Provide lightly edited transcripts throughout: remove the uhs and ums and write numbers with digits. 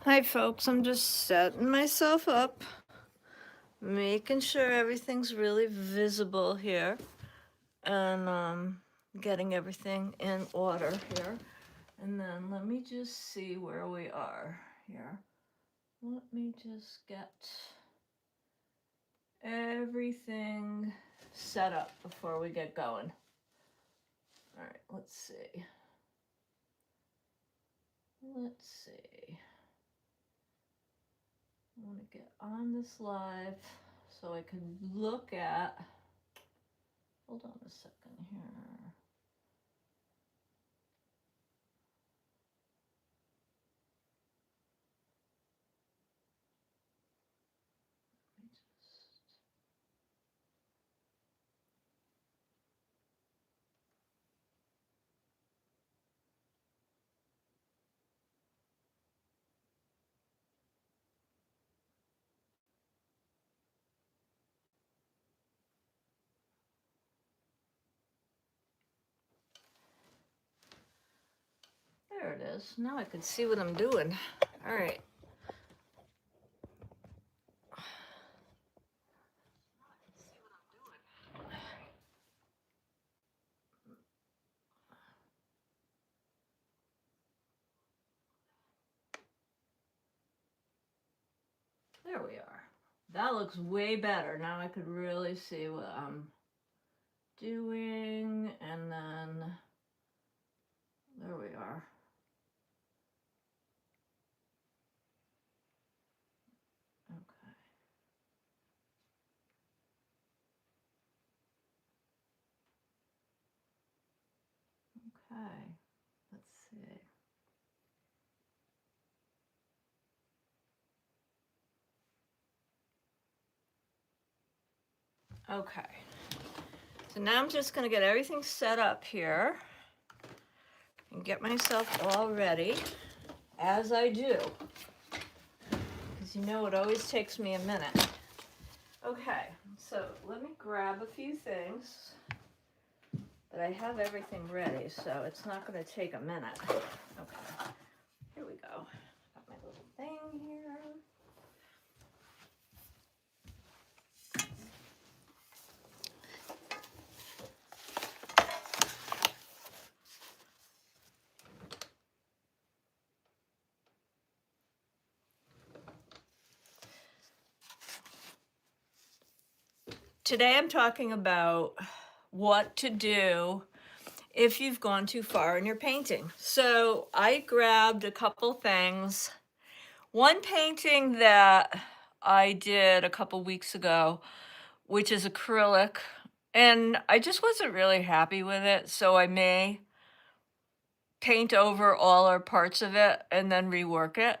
Hi folks, I'm just setting myself up, making sure everything's really visible here, and getting everything in order here. And then let me just see where we are here. Let me just get everything set up before we get going. All right, let's see. I want to get on this live so I can look at, hold on a second here. There it is. Now I can see what I'm doing. All right. There we are. That looks way better. Now I could really see what I'm doing. And then there we are. Okay. Okay. Let's see. Okay. So now I'm just going to get everything set up here and get myself all ready, as I do. Because you know it always takes me a minute. Okay, so let me grab a few things. But I have everything ready, so it's not going to take a minute. Okay, here we go. Got my little thing here. Today I'm talking about what to do if you've gone too far in your painting. So I grabbed a couple things. One painting that I did a couple weeks ago, which is acrylic, and I just wasn't really happy with it, so I may paint over all or parts of it and then rework it.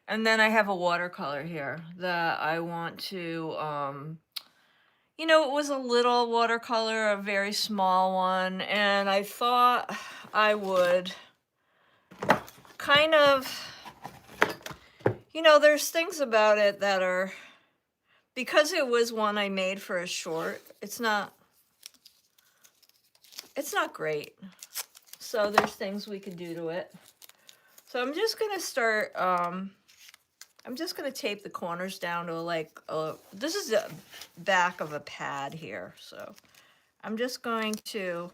And then I have a watercolor here that I want to, it was a little watercolor, a very small one, and I thought I would kind of, there's things about it that are, because it was one I made for a short, it's not great. So there's things we can do to it. So I'm just going to start, I'm just going to tape the corners down to this is the back of a pad here. So I'm just going to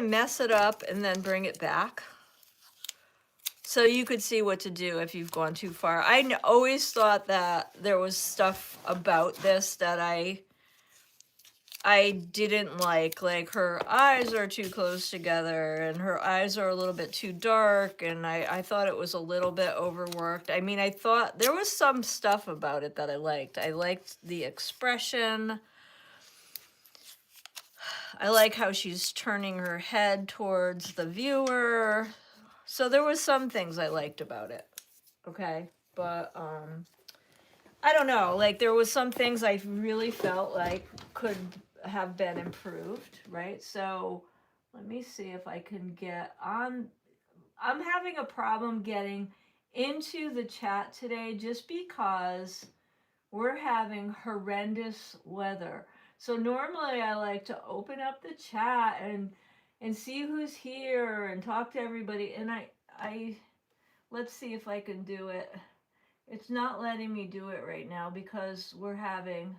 mess it up and then bring it back. So you could see what to do if you've gone too far. I always thought that there was stuff about this that I didn't like her eyes are too close together and her eyes are a little bit too dark, and I thought it was a little bit overworked. I mean, I thought there was some stuff about it that I liked. I liked the expression. I like how she's turning her head towards the viewer. So there was some things I liked about it. Okay, but I don't know, there was some things I really felt like could have been improved, right? So let me see if I can get on. I'm having a problem getting into the chat today just because we're having horrendous weather. So normally I like to open up the chat and see who's here and talk to everybody, and I let's see if I can do it. It's not letting me do it right now because we're having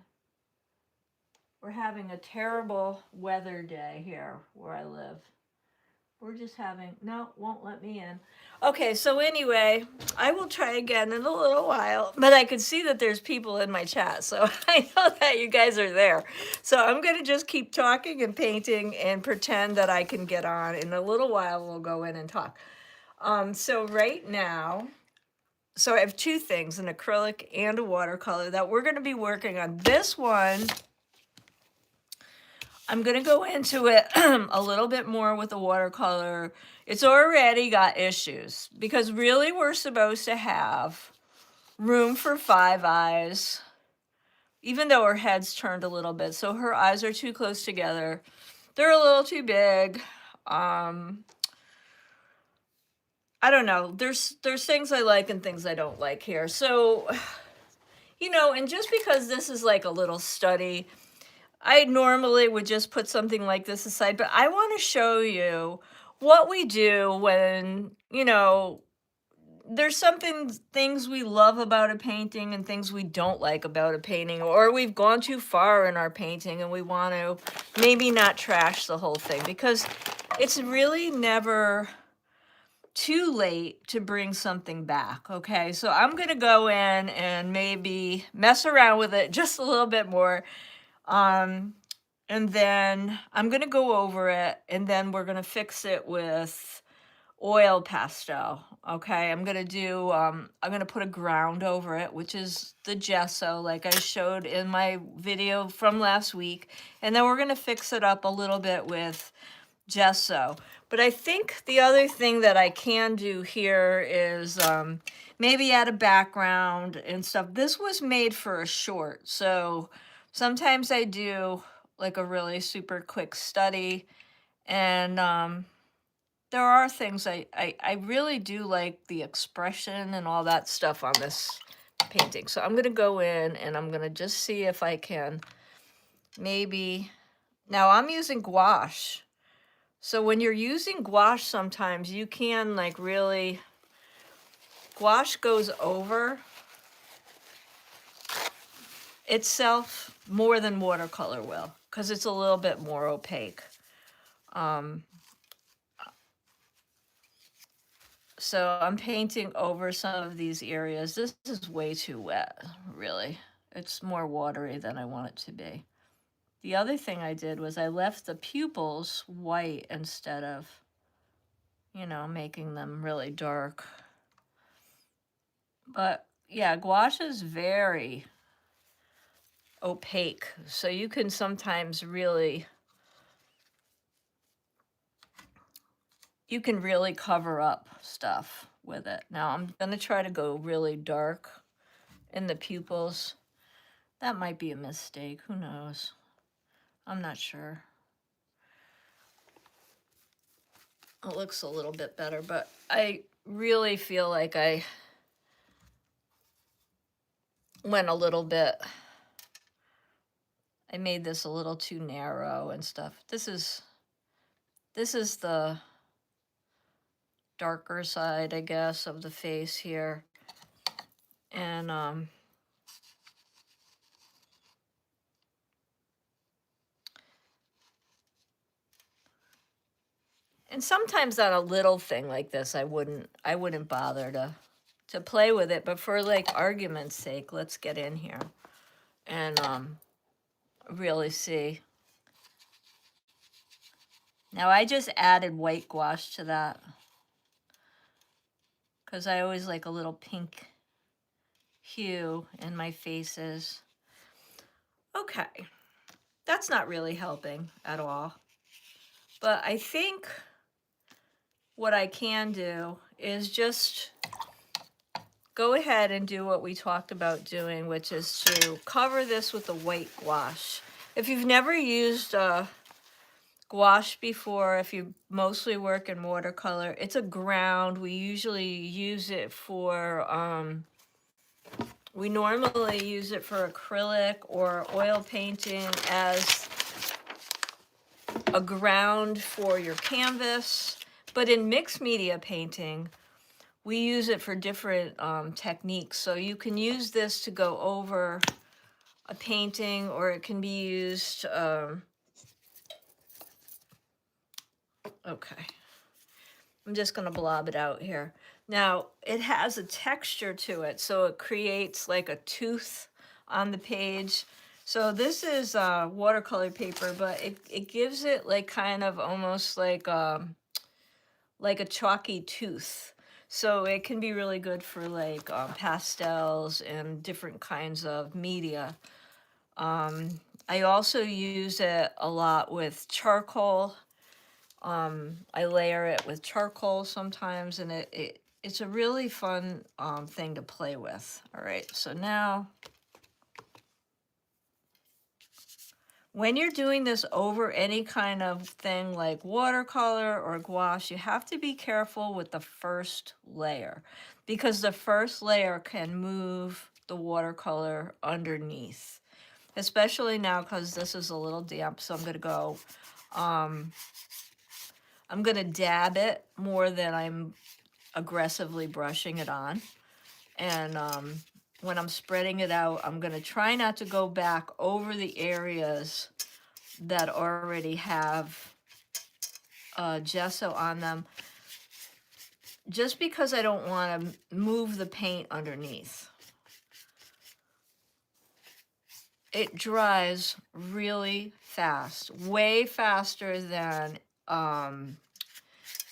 a terrible weather day here where I live. We're just having, no, won't let me in. Okay, so anyway, I will try again in a little while, but I can see that there's people in my chat, so I know that you guys are there. So I'm going to just keep talking and painting and pretend that I can get on. In a little while, we'll go in and talk. So right now, so I have two things, an acrylic and a watercolor that we're going to be working on. This one, I'm going to go into it a little bit more with the watercolor. It's already got issues because really we're supposed to have room for 5 eyes, even though her head's turned a little bit. So her eyes are too close together. They're a little too big. I don't know. There's things I like and things I don't like here. So, you know, and just because this is like a little study, I normally would just put something like this aside, but I want to show you what we do when, you know, there's things we love about a painting and things we don't like about a painting, or we've gone too far in our painting and we want to maybe not trash the whole thing, because it's really never too late to bring something back. Okay, so I'm gonna go in and maybe mess around with it just a little bit more, and then I'm gonna go over it, and then we're gonna fix it with oil pastel. Okay, I'm gonna put a ground over it, which is the gesso like I showed in my video from last week, and then we're gonna fix it up a little bit with gesso. But I think the other thing that I can do here is maybe add a background and stuff. This was made for a short, so sometimes I do like a really super quick study, and there are things I really do like the expression and all that stuff on this painting. So I'm going to go in and I'm going to just see if I can maybe, now I'm using gouache. So when you're using gouache, sometimes you can like really, gouache goes over itself more than watercolor will, because it's a little bit more opaque. So I'm painting over some of these areas. This is way too wet, really. It's more watery than I want it to be. The other thing I did was I left the pupils white instead of, you know, making them really dark. But yeah, gouache is very opaque, so you can sometimes really, you can really cover up stuff with it. Now I'm gonna try to go really dark in the pupils. That might be a mistake, who knows? I'm not sure. It looks a little bit better, but I really feel like I went a little bit, I made this a little too narrow and stuff. This is the darker side, I guess, of the face here. And sometimes on a little thing like this, I wouldn't bother to play with it, but for like argument's sake, let's get in here and really see. Now I just added white gouache to that because I always like a little pink hue in my faces. Okay, that's not really helping at all. But I think what I can do is just go ahead and do what we talked about doing, which is to cover this with a white gouache. If you've never used gouache before, if you mostly work in watercolor, it's a ground. We usually use it for, we normally use it for acrylic or oil painting as a ground for your canvas. But in mixed media painting, we use it for different techniques. So you can use this to go over a painting, or it can be used, okay, I'm just gonna blob it out here. Now, it has a texture to it, so it creates like a tooth on the page. So this is watercolor paper, but it gives it like kind of almost like a chalky tooth. So it can be really good for like pastels and different kinds of media. I also use it a lot with charcoal. I layer it with charcoal sometimes, and it's a really fun thing to play with. All right, so now when you're doing this over any kind of thing like watercolor or gouache, you have to be careful with the first layer, because the first layer can move the watercolor underneath, especially now because this is a little damp. So I'm gonna dab it more than I'm aggressively brushing it on. And when I'm spreading it out, I'm gonna try not to go back over the areas that already have gesso on them, just because I don't want to move the paint underneath. It dries really fast, way faster than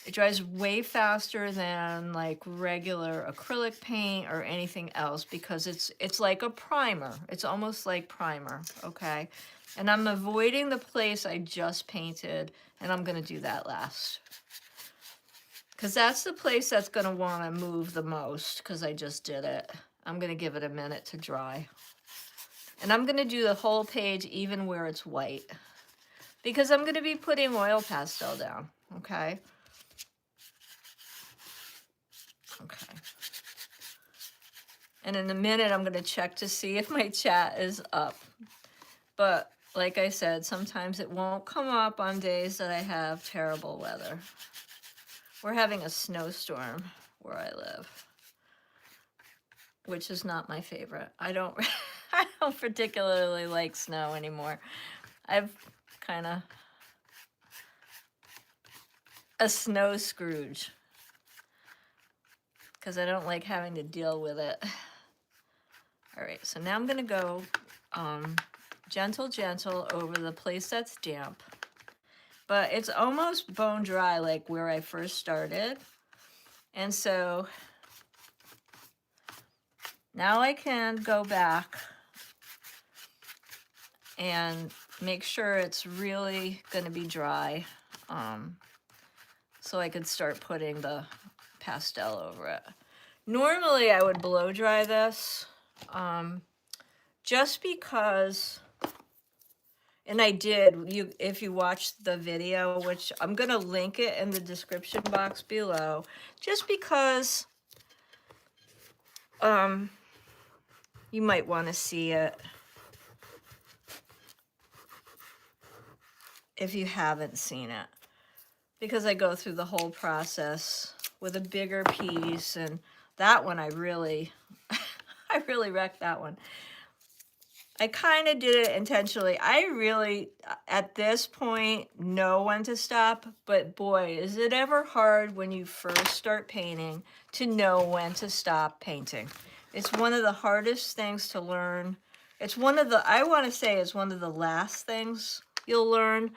it dries way faster than like regular acrylic paint or anything else, because it's like a primer. It's almost like primer, okay? And I'm avoiding the place I just painted, and I'm gonna do that last, because that's the place that's gonna wanna move the most, because I just did it. I'm gonna give it a minute to dry. And I'm gonna do the whole page even where it's white, because I'm gonna be putting oil pastel down, okay? Okay. And in a minute, I'm gonna check to see if my chat is up. But like I said, sometimes it won't come up on days that I have terrible weather. We're having a snowstorm where I live, which is not my favorite. I don't particularly like snow anymore. I've kind of a snow Scrooge, because I don't like having to deal with it. All right, so now I'm gonna go gentle over the place that's damp. But it's almost bone dry, like where I first started. And so now I can go back and make sure it's really gonna be dry, so I could start putting the pastel over it. Normally I would blow dry this, just because, and I did, if you watched the video, which I'm gonna link it in the description box below, just because you might want to see it if you haven't seen it, because I go through the whole process with a bigger piece, and that one I really wrecked that one. I kind of did it intentionally. I really, at this point, know when to stop, but boy, is it ever hard when you first start painting to know when to stop painting. It's one of the hardest things to learn. It's one of the, I want to say it's one of the last things you'll learn.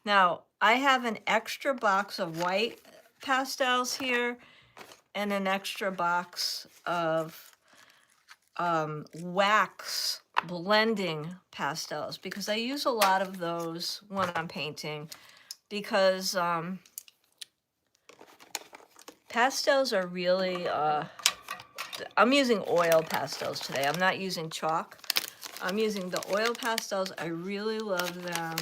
Now, I have an extra box of white pastels here and an extra box of wax blending pastels, because I use a lot of those when I'm painting, because pastels are really, I'm using oil pastels today. I'm not using chalk. I'm using the oil pastels. I really love them.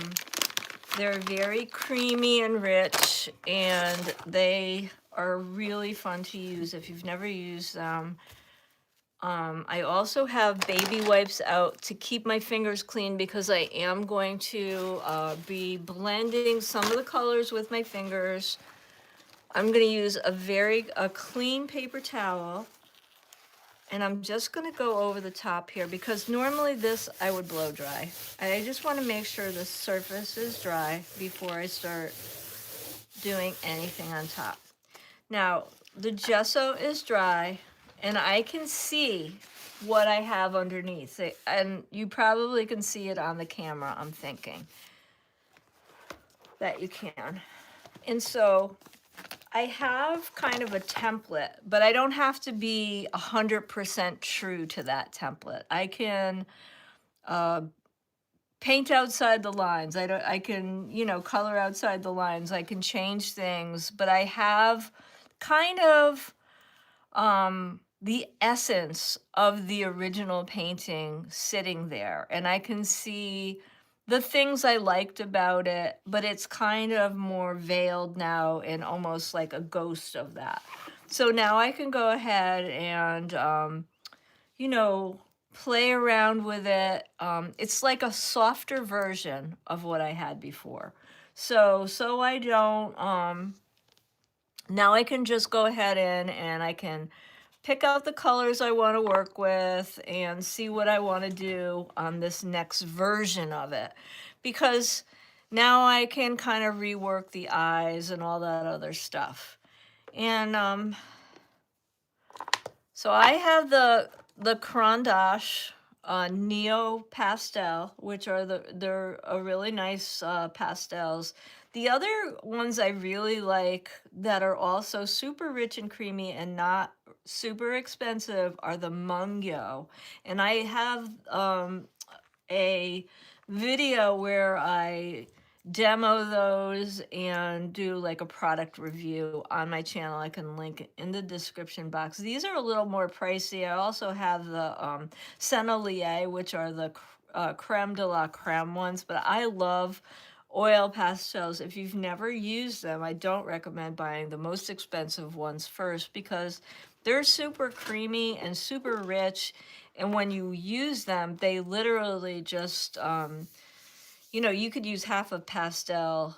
They're very creamy and rich, and they are really fun to use if you've never used them. I also have baby wipes out to keep my fingers clean, because I am going to be blending some of the colors with my fingers. I'm going to use a clean paper towel, and I'm just going to go over the top here because normally this I would blow dry. I just want to make sure the surface is dry before I start doing anything on top. Now, the gesso is dry, and I can see what I have underneath. And you probably can see it on the camera, I'm thinking that you can. And so I have kind of a template, but I don't have to be 100% true to that template. I can paint outside the lines. I can, color outside the lines. I can change things, but I have kind of the essence of the original painting sitting there. And I can see the things I liked about it, but it's kind of more veiled now and almost like a ghost of that. So now I can go ahead and, play around with it. It's like a softer version of what I had before. So I don't, now I can just go ahead and I can pick out the colors I want to work with and see what I want to do on this next version of it. Because now I can kind of rework the eyes and all that other stuff. And so I have the Caran d'Ache Neo Pastel, which are they're a really nice pastels. The other ones I really like that are also super rich and creamy and not super expensive are the Mungyo. And I have a video where I demo those and do like a product review on my channel. I can link in the description box. These are a little more pricey. I also have the Sennelier, which are the creme de la creme ones, but I love oil pastels. If you've never used them, I don't recommend buying the most expensive ones first because they're super creamy and super rich. And when you use them, they literally just, you could use half a pastel,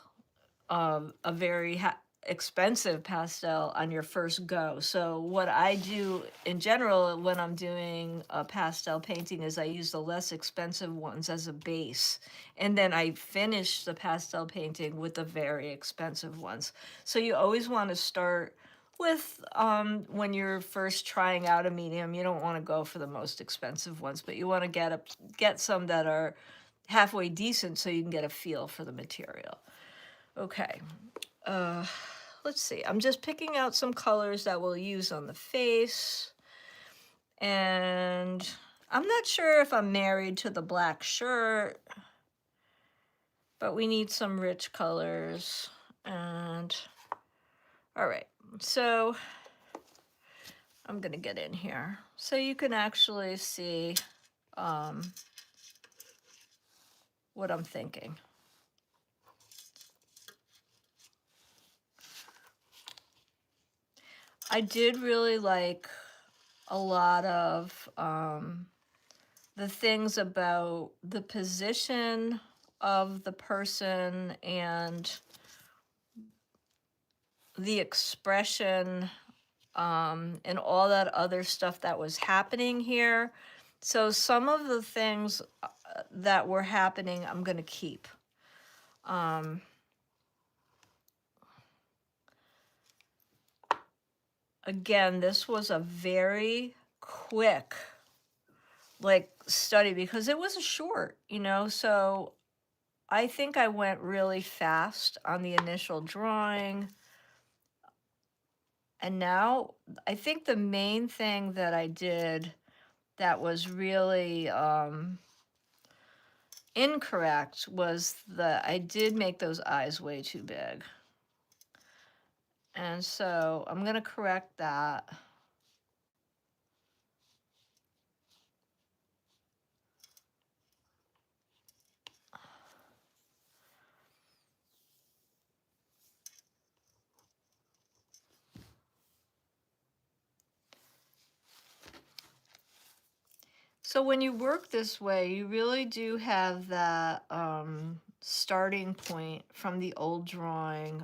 a very expensive pastel on your first go. So what I do in general when I'm doing a pastel painting is I use the less expensive ones as a base. And then I finish the pastel painting with the very expensive ones. So you always want to start with, when you're first trying out a medium, you don't want to go for the most expensive ones, but you want to get some that are halfway decent so you can get a feel for the material. Okay, let's see. I'm just picking out some colors that we'll use on the face. And I'm not sure if I'm married to the black shirt, but we need some rich colors. And all right, so I'm gonna get in here so you can actually see what I'm thinking. I did really like a lot of the things about the position of the person and the expression and all that other stuff that was happening here. So some of the things that were happening, I'm going to keep. Again, this was a very quick study because it was a short, so I think I went really fast on the initial drawing. And now I think the main thing that I did that was really incorrect was that I did make those eyes way too big. And so I'm going to correct that. So when you work this way, you really do have that starting point from the old drawing.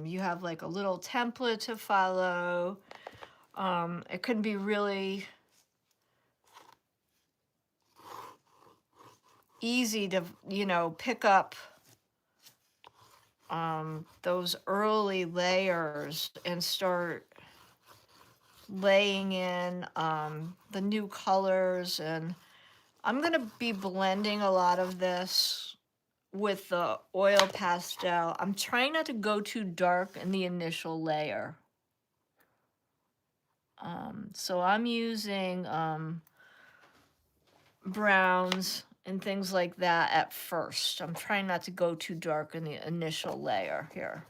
You have like a little template to follow. It can be really easy to, you know, pick up those early layers and start laying in the new colors. And I'm going to be blending a lot of this with the oil pastel. I'm trying not to go too dark in the initial layer. So I'm using browns and things like that at first. I'm trying not to go too dark in the initial layer here.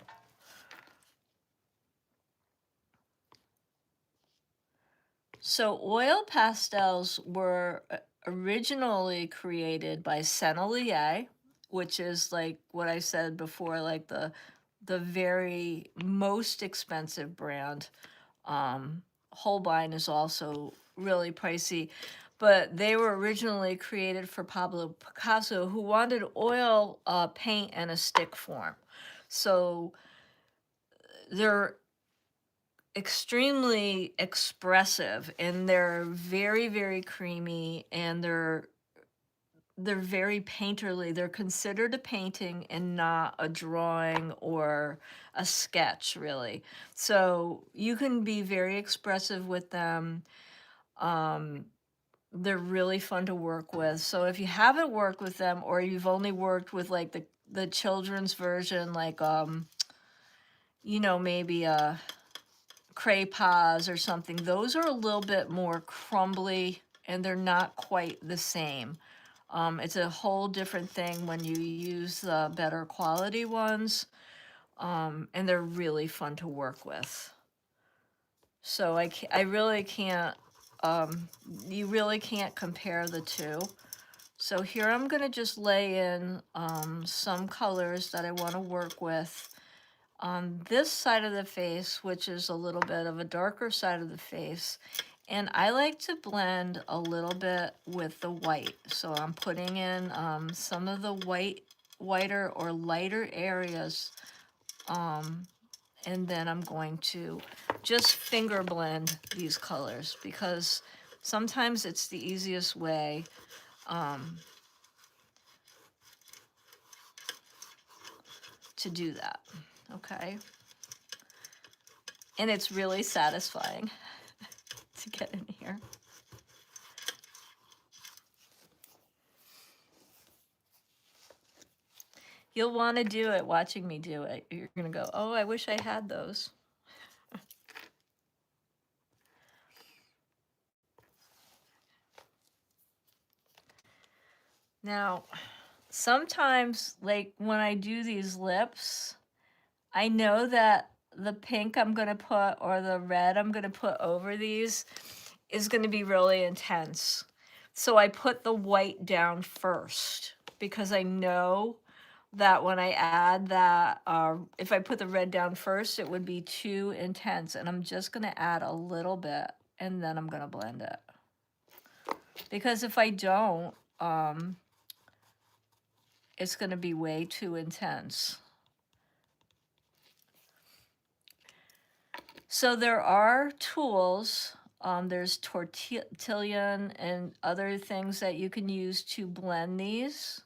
So oil pastels were originally created by Sennelier, which is like what I said before, like the very most expensive brand. Holbein is also really pricey, but they were originally created for Pablo Picasso, who wanted oil paint in a stick form. So they're extremely expressive, and they're very, very creamy, and they're very painterly. They're considered a painting and not a drawing or a sketch, really. So you can be very expressive with them. They're really fun to work with. So if you haven't worked with them, or you've only worked with like the children's version, like you know, maybe craypas or something, those are a little bit more crumbly and they're not quite the same. It's a whole different thing when you use the better quality ones, and they're really fun to work with. So I really can't, you really can't compare the two. So here I'm going to just lay in some colors that I want to work with on this side of the face, which is a little bit of a darker side of the face. And I like to blend a little bit with the white. So I'm putting in some of the whiter or lighter areas. And then I'm going to just finger blend these colors, because sometimes it's the easiest way to do that. Okay. And it's really satisfying to get in here. You'll want to do it watching me do it. You're going to go, oh, I wish I had those. Now, sometimes, like when I do these lips, I know that the pink I'm going to put or the red I'm going to put over these is going to be really intense. So I put the white down first, because I know that when I add that, if I put the red down first, it would be too intense. And I'm just going to add a little bit, and then I'm going to blend it. Because if I don't, it's going to be way too intense. So there are tools. There's tortillon and other things that you can use to blend these.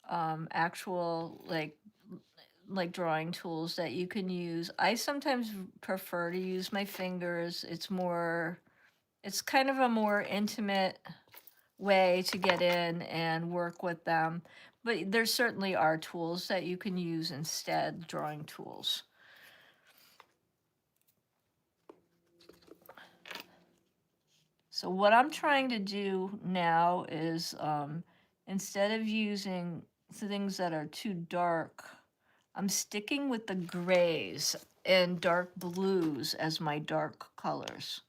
Actual like drawing tools that you can use. I sometimes prefer to use my fingers. It's kind of a more intimate way to get in and work with them. But there certainly are tools that you can use instead, drawing tools. So what I'm trying to do now is, instead of using things that are too dark, I'm sticking with the grays and dark blues as my dark colors.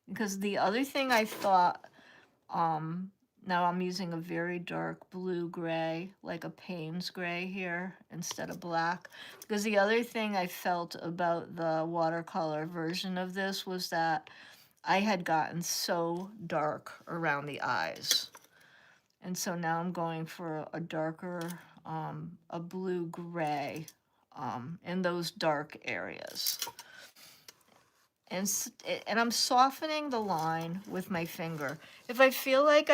Because the other thing I thought, now I'm using a very dark blue gray, like a Payne's gray here instead of black. Because the other thing I felt about the watercolor version of this was that I had gotten so dark around the eyes. And so now I'm going for a darker, a blue-gray in those dark areas. And I'm softening the line with my finger. If I feel like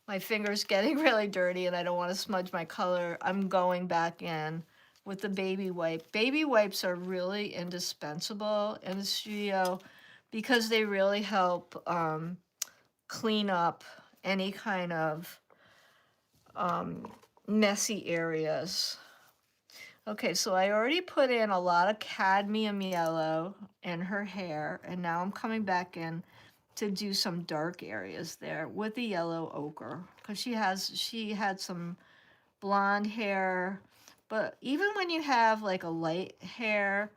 my finger's getting really dirty and I don't want to smudge my color, I'm going back in with the baby wipe. Baby wipes are really indispensable in the studio because they really help clean up any kind of messy areas. Okay, so I already put in a lot of cadmium yellow in her hair, and now I'm coming back in to do some dark areas there with the yellow ochre, because she had some blonde hair. But even when you have like a light hair,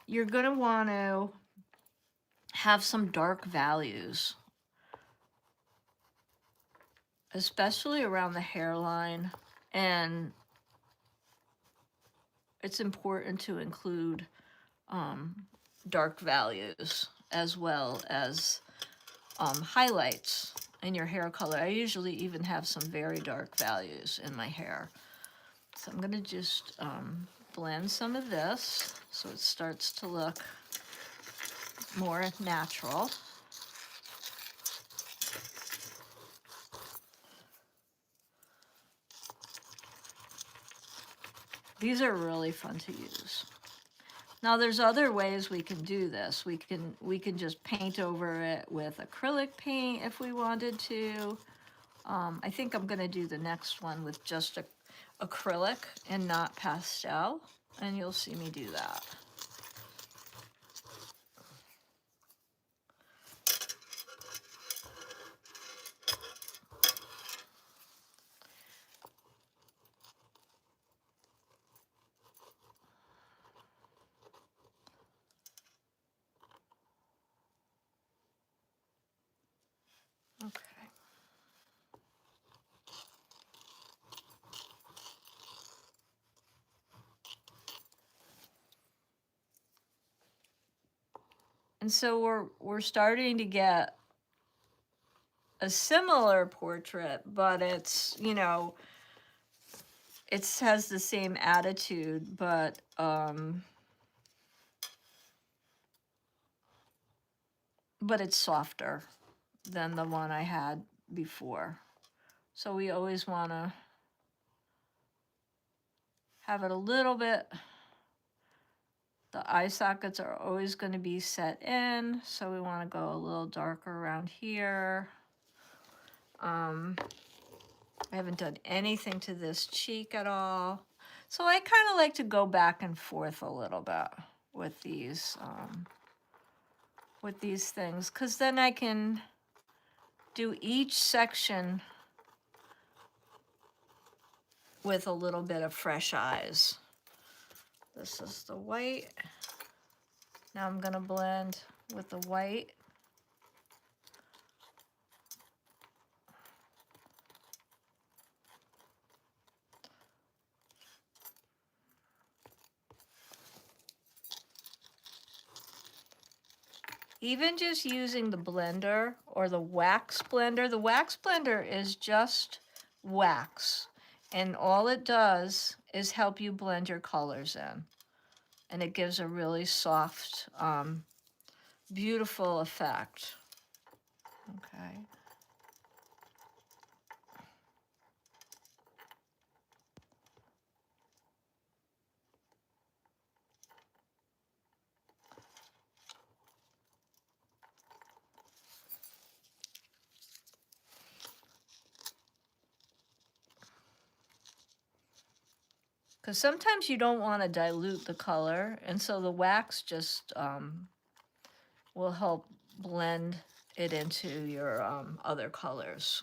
you're gonna want to have some dark values, especially around the hairline. And it's important to include dark values as well as highlights in your hair color. I usually even have some very dark values in my hair. So I'm gonna just blend some of this so it starts to look more natural. These are really fun to use. Now there's other ways we can do this. We can just paint over it with acrylic paint if we wanted to. I think I'm gonna do the next one with just acrylic and not pastel, and you'll see me do that. Okay. And so we're starting to get a similar portrait, but it's, you know, it has the same attitude, but it's softer than the one I had before. So we always want to have it a little bit. The eye sockets are always going to be set in, so we want to go a little darker around here. I haven't done anything to this cheek at all. So I kind of like to go back and forth a little bit with these things, because then I can do each section with a little bit of fresh eyes. This is the white. Now I'm going to blend with the white. Even just using the blender or the wax blender is just wax. And all it does is help you blend your colors in. And it gives a really soft, beautiful effect. Okay. Because sometimes you don't want to dilute the color, and so the wax just will help blend it into your other colors.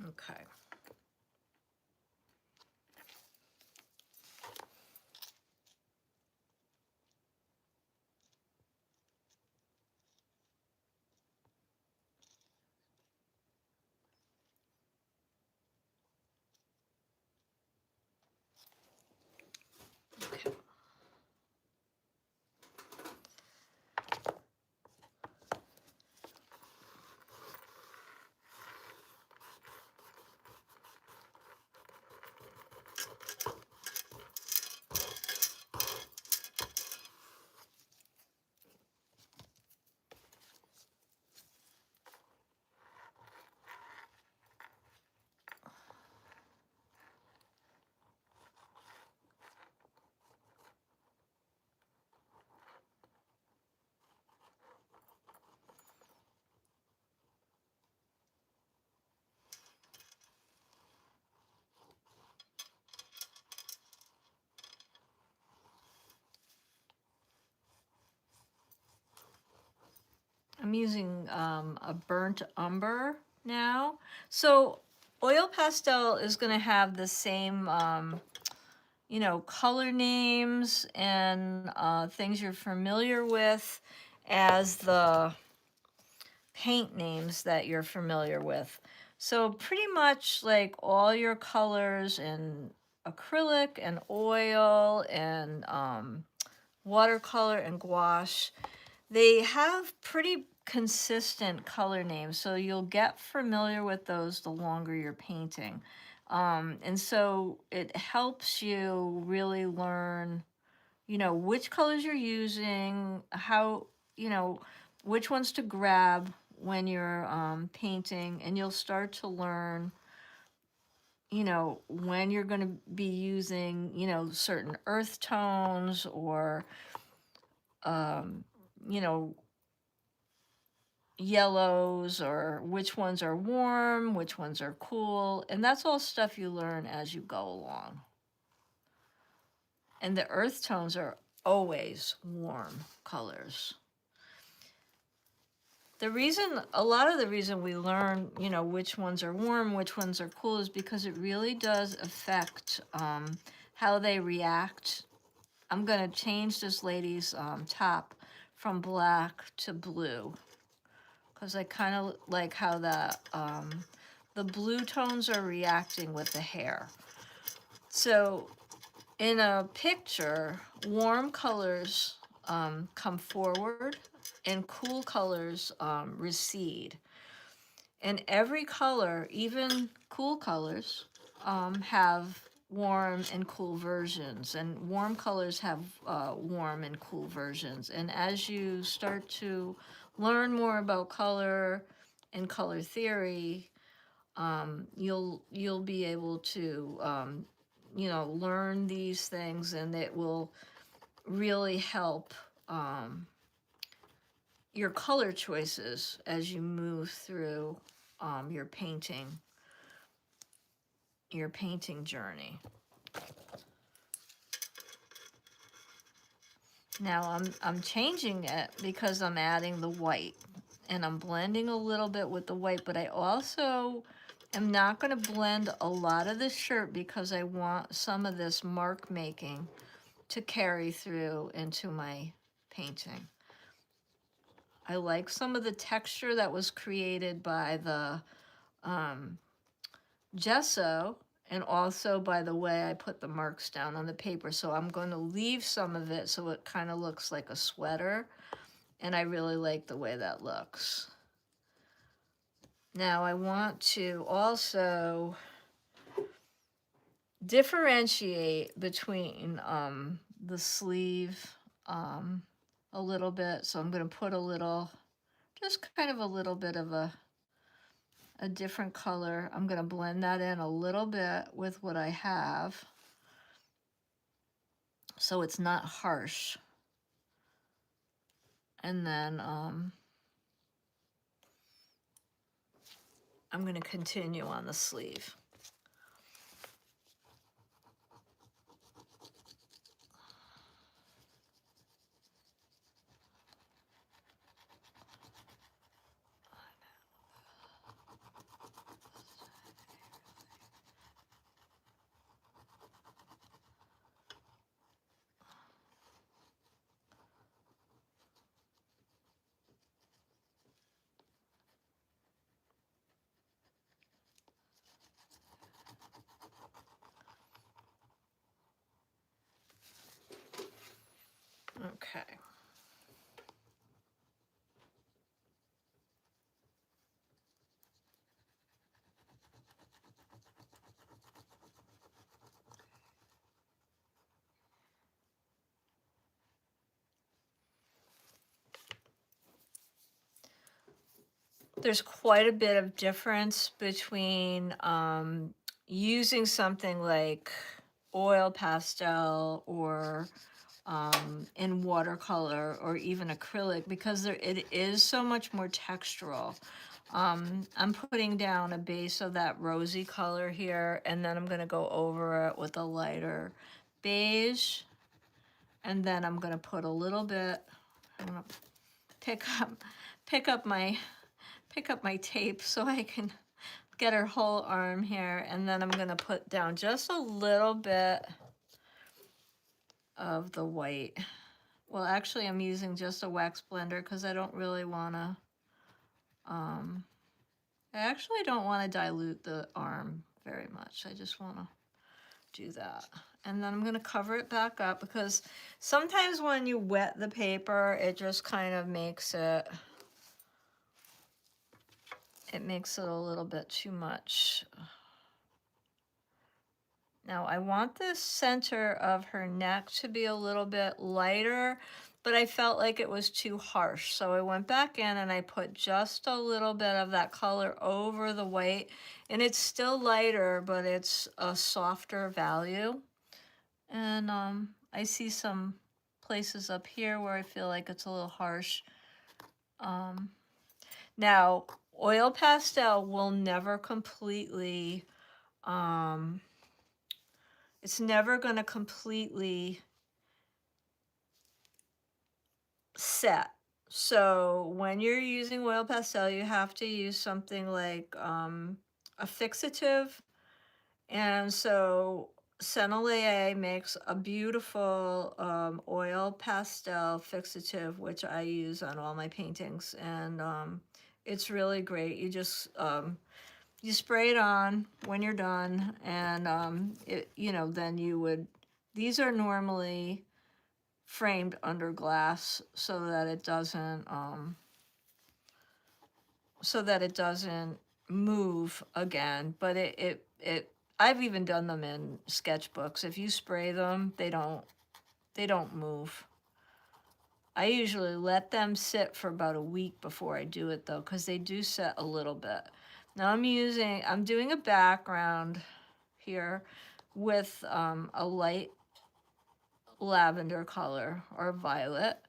Okay. I'm using a burnt umber now. So oil pastel is going to have the same, you know, color names and things you're familiar with as the paint names that you're familiar with. So pretty much like all your colors in acrylic and oil and watercolor and gouache, they have pretty consistent color names. So you'll get familiar with those the longer you're painting. And so it helps you really learn, you know, which colors you're using, how, you know, which ones to grab when you're painting, and you'll start to learn, you know, when you're going to be using, you know, certain earth tones or, um, you know, yellows, or which ones are warm, which ones are cool. And that's all stuff you learn as you go along. And the earth tones are always warm colors. A lot of the reason we learn, you know, which ones are warm, which ones are cool, is because it really does affect how they react. I'm going to change this lady's top from black to blue, because I kind of like how the blue tones are reacting with the hair. So in a picture, warm colors come forward and cool colors recede. And every color, even cool colors, have warm and cool versions, and warm colors have warm and cool versions. And as you start to learn more about color and color theory, you'll be able to you know, learn these things, and it will really help your color choices as you move through your painting journey. Now I'm changing it because I'm adding the white, and I'm blending a little bit with the white, but I also am not going to blend a lot of this shirt because I want some of this mark making to carry through into my painting. I like some of the texture that was created by the gesso, and also by the way I put the marks down on the paper. So I'm going to leave some of it so it kind of looks like a sweater, and I really like the way that looks. Now I want to also differentiate between the sleeve a little bit. So I'm going to put a little, just kind of a little bit of a different color. I'm going to blend that in a little bit with what I have, so it's not harsh. And then I'm going to continue on the sleeve. Okay. There's quite a bit of difference between using something like oil pastel or in watercolor or even acrylic, because it is so much more textural. I'm putting down a base of that rosy color here, and then I'm going to go over it with a lighter beige, and then I'm going to put a little bit, I'm going to pick up my tape so I can get her whole arm here, and then I'm gonna put down just a little bit of the white. Well, actually I'm using just a wax blender because I don't really wanna, I actually don't wanna dilute the arm very much. I just wanna do that. And then I'm gonna cover it back up because sometimes when you wet the paper, it just kind of makes it, a little bit too much. Now I want the center of her neck to be a little bit lighter, but I felt like it was too harsh. So I went back in and I put just a little bit of that color over the white, and it's still lighter, but it's a softer value. And I see some places up here where I feel like it's a little harsh. Now, oil pastel will never completely, it's never going to completely set. So when you're using oil pastel, you have to use something like a fixative. And so Sennelier makes a beautiful oil pastel fixative, which I use on all my paintings. And it's really great. You just, you spray it on when you're done, and then you would, these are normally framed under glass so that it doesn't move again. But I've even done them in sketchbooks. If you spray them, they don't move. I usually let them sit for about a week before I do it though, because they do set a little bit. Now I'm doing a background here with a light lavender color or violet.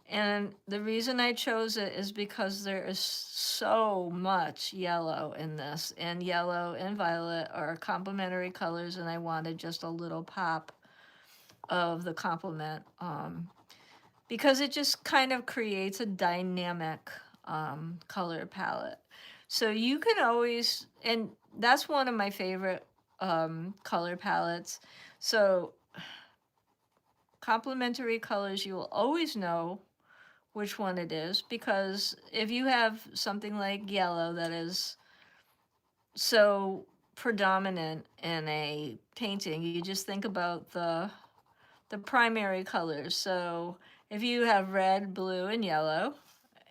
And the reason I chose it is because there is so much yellow in this, and yellow and violet are complementary colors, and I wanted just a little pop of the complement, because it just kind of creates a dynamic color palette. So you can always, and that's one of my favorite color palettes. So complementary colors, you will always know which one it is, because if you have something like yellow that is so predominant in a painting, you just think about the primary colors. So if you have red, blue, and yellow,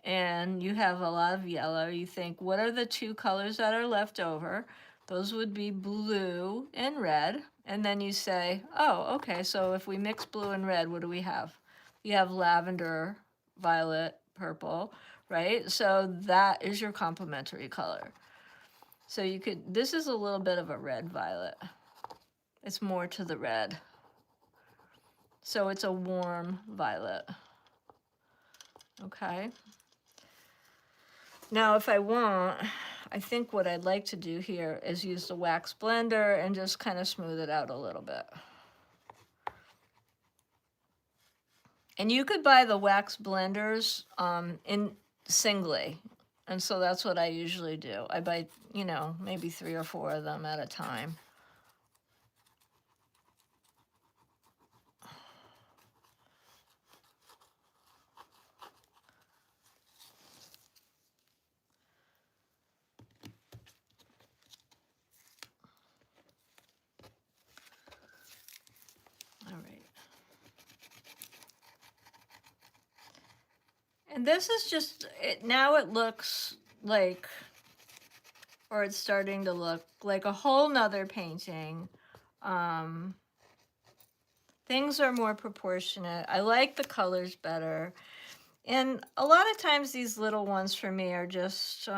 and you have a lot of yellow, you think, what are the two colors that are left over? Those would be blue and red. And then you say, oh, okay, so if we mix blue and red, what do we have? You have lavender, violet, purple, right? So that is your complementary color. So you could, this is a little bit of a red violet. It's more to the red. So it's a warm violet. Okay. Now, if I want, I think what I'd like to do here is use the wax blender and just kind of smooth it out a little bit. And you could buy the wax blenders in singly. And so that's what I usually do. I buy, maybe 3 or 4 of them at a time. All right. And this is just, now it looks like, or it's starting to look like a whole nother painting. Things are more proportionate. I like the colors better. And a lot of times these little ones for me are just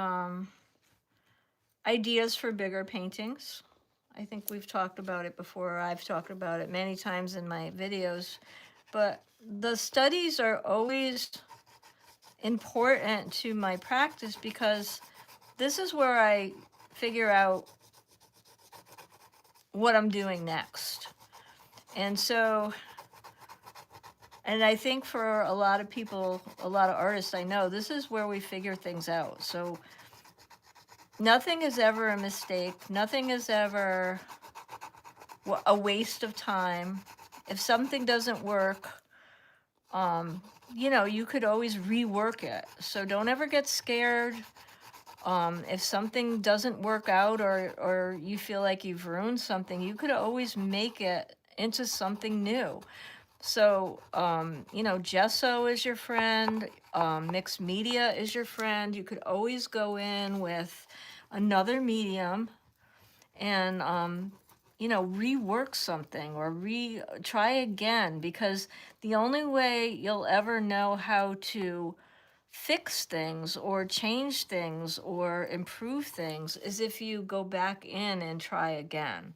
ideas for bigger paintings. I think we've talked about it before. I've talked about it many times in my videos. But the studies are always important to my practice, because this is where I figure out what I'm doing next. And so, And I think for a lot of people, a lot of artists I know, this is where we figure things out. So nothing is ever a mistake. Nothing is ever a waste of time. If something doesn't work, you know, you could always rework it. So don't ever get scared. If something doesn't work out, or you feel like you've ruined something, you could always make it into something new. So, you know, gesso is your friend, mixed media is your friend. You could always go in with another medium and, you know, rework something or try again, because the only way you'll ever know how to fix things or change things or improve things is if you go back in and try again.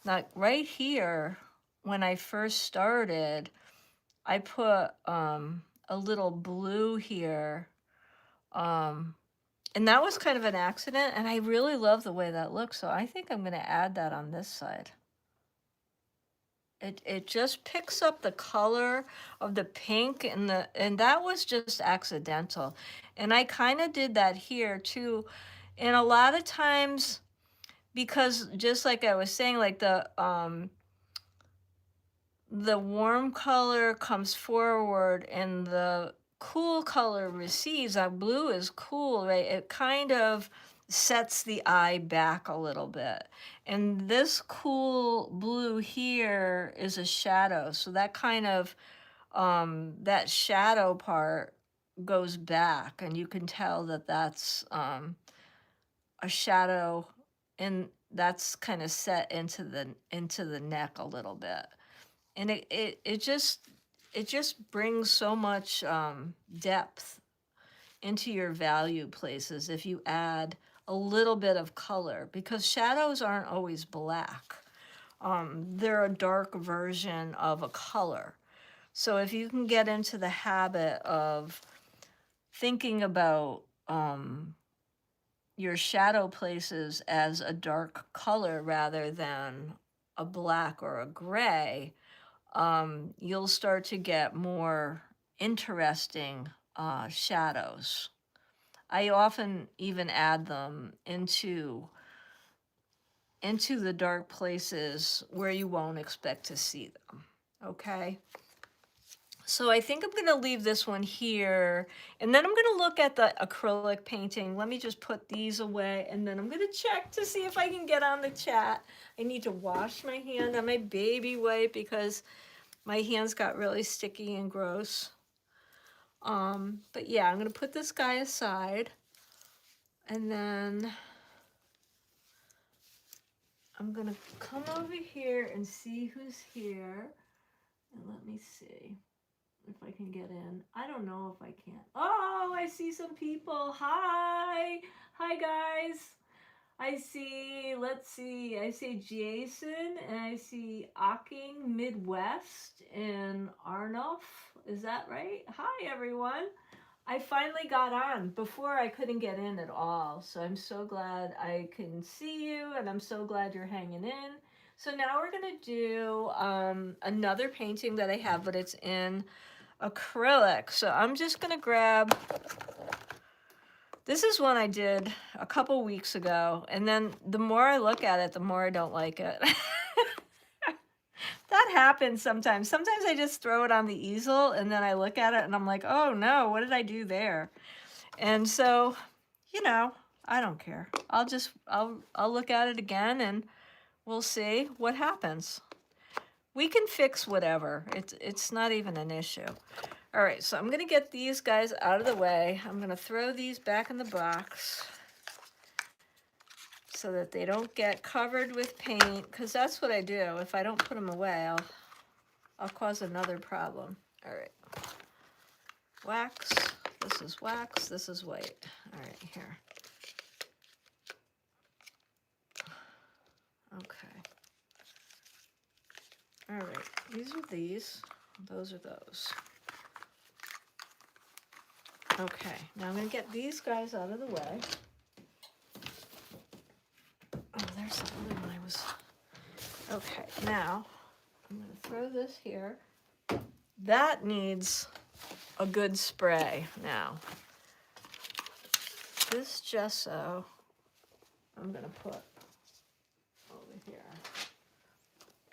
Like right here, when I first started, I put a little blue here, and that was kind of an accident, and I really love the way that looks, so I think I'm going to add that on this side. It just picks up the color of the pink, and that was just accidental. And I kind of did that here too. And a lot of times, because just like I was saying, like the warm color comes forward and the cool color recedes. Our blue is cool, right? It kind of sets the eye back a little bit. And this cool blue here is a shadow. So that kind of, that shadow part goes back, and you can tell that that's a shadow, and that's kind of set into the neck a little bit. And it just brings so much depth into your value places if you add a little bit of color, because shadows aren't always black. They're a dark version of a color. So if you can get into the habit of thinking about your shadow places as a dark color rather than a black or a gray, you'll start to get more interesting shadows. I often even add them into the dark places where you won't expect to see them, okay? So I think I'm going to leave this one here, and then I'm going to look at the acrylic painting. Let me just put these away, and then I'm going to check to see if I can get on the chat. I need to wash my hand on my baby wipe because my hands got really sticky and gross. But yeah, I'm going to put this guy aside, and then I'm going to come over here and see who's here. And let me see if I can get in. I don't know if I can. Oh, I see some people. Hi. Hi, guys. I see, let's see, I see Jason, and I see Ocking Midwest and Arnoff. Is that right? Hi, everyone. I finally got on. Before I couldn't get in at all. So I'm so glad I can see you, and I'm so glad you're hanging in. So now we're going to do another painting that I have, but it's in acrylic. So I'm just going to grab, this is one I did a couple weeks ago, and then the more I look at it, the more I don't like it. That happens sometimes. Sometimes I just throw it on the easel, and then I look at it and I'm like, oh no, what did I do there? And so, you know, I don't care. I'll look at it again, and we'll see what happens. We can fix whatever. It's not even an issue. All right, so I'm going to get these guys out of the way. I'm going to throw these back in the box so that they don't get covered with paint, because that's what I do. If I don't put them away, I'll cause another problem. All right. Wax. This is wax. This is white. All right, here. Okay. All right. These are these. Those are those. Okay. Now I'm going to get these guys out of the way. Oh, there's the other one. Okay. Now I'm going to throw this here. that needs a good spray now. This gesso, I'm gonna put over here.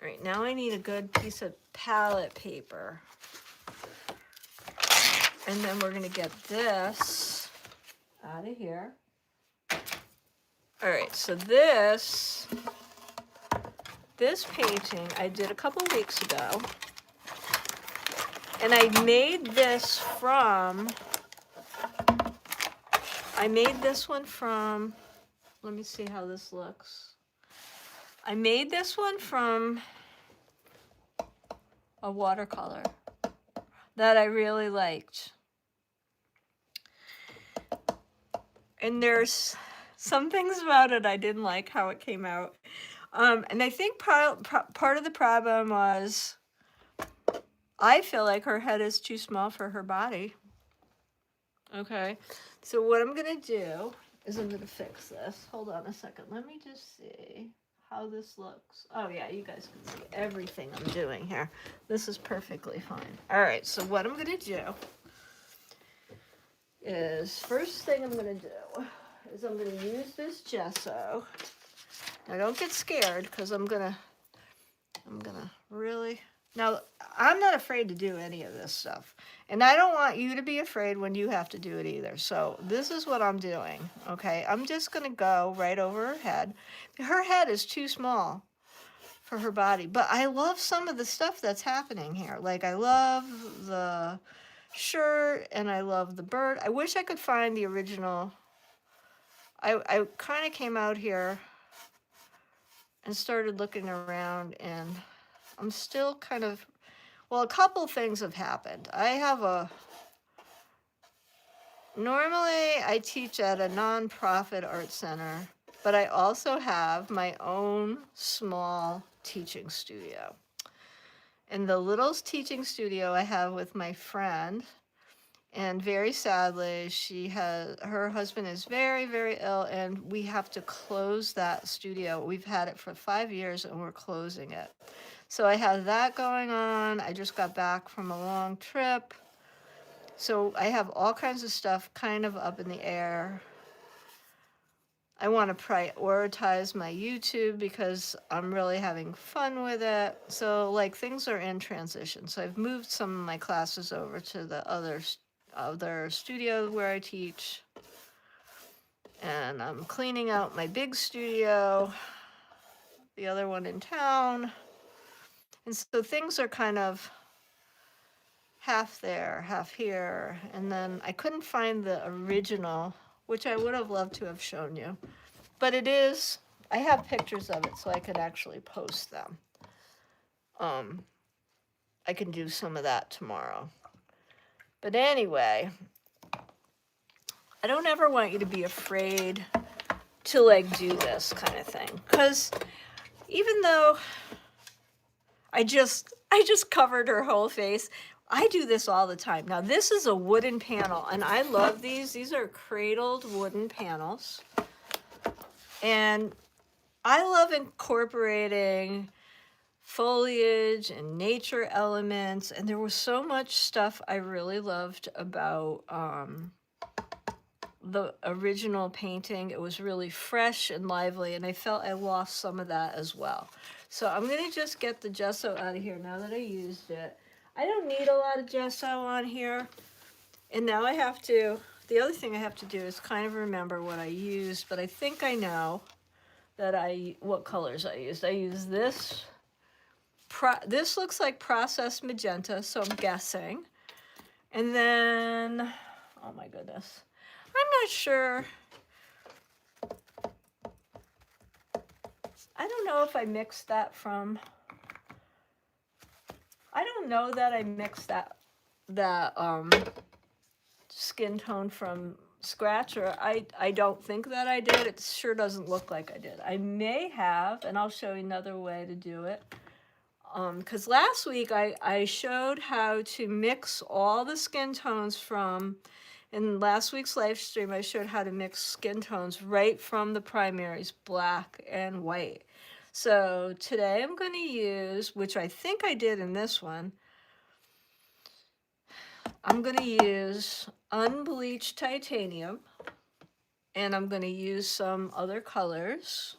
All right, now I need a good piece of palette paper. And then we're gonna get this out of here. All right, so this painting I did a couple weeks ago. And I made this one from, let me see how this looks. I made this one from a watercolor that I really liked. And there's some things about it I didn't like how it came out. And I think part of the problem was I feel like her head is too small for her body. Okay, so what I'm gonna do is I'm gonna fix this. Hold on a second. Let me just see how this looks. Oh yeah, you guys can see everything I'm doing here. This is perfectly fine. All right, so what I'm gonna do is, first thing I'm gonna do is I'm gonna use this gesso. Now don't get scared, because I'm gonna really, now I'm not afraid to do any of this stuff. And I don't want you to be afraid when you have to do it either. So this is what I'm doing, okay? I'm just gonna go right over her head. Her head is too small for her body, but I love some of the stuff that's happening here. Like I love the shirt and I love the bird. I wish I could find the original. I kind of came out here and started looking around, and I'm still kind of, well, a couple things have happened. Normally I teach at a nonprofit art center, but I also have my own small teaching studio. And the little teaching studio I have with my friend, and very sadly, her husband is very, very ill, and we have to close that studio. We've had it for 5 years, and we're closing it. So I have that going on. I just got back from a long trip. So I have all kinds of stuff kind of up in the air. I want to prioritize my YouTube because I'm really having fun with it. So like things are in transition. So I've moved some of my classes over to the other studio where I teach. And I'm cleaning out my big studio, the other one in town. And so things are kind of half there, half here. And then I couldn't find the original, which I would have loved to have shown you. But it is, I have pictures of it so I could actually post them. I can do some of that tomorrow. But anyway, I don't ever want you to be afraid to like do this kind of thing. Because even though I just covered her whole face, I do this all the time. Now this is a wooden panel, and I love these. These are cradled wooden panels. And I love incorporating foliage and nature elements. And there was so much stuff I really loved about the original painting. It was really fresh and lively, and I felt I lost some of that as well. So I'm going to just get the gesso out of here now that I used it. I don't need a lot of gesso on here. And now I have to, the other thing I have to do is kind of remember what I used, but I think I know what colors I used. I used this. This looks like processed magenta, so I'm guessing. And then, oh my goodness, I'm not sure. I don't know if I mixed that from, I don't know that I mixed that skin tone from scratch, or I don't think that I did. It sure doesn't look like I did. I may have, and I'll show you another way to do it. Because last week I showed how to mix all the skin tones in last week's live stream, I showed how to mix skin tones right from the primaries, black and white. So today I'm going to use, which I think I did in this one, I'm going to use unbleached titanium, and I'm going to use some other colors.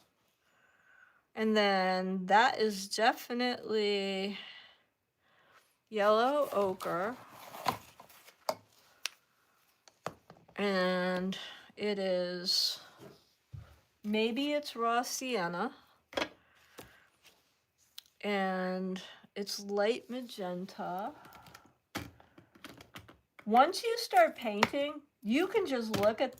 And then that is definitely yellow ochre. And it is, maybe it's raw sienna. And it's light magenta. Once you start painting, you can just look at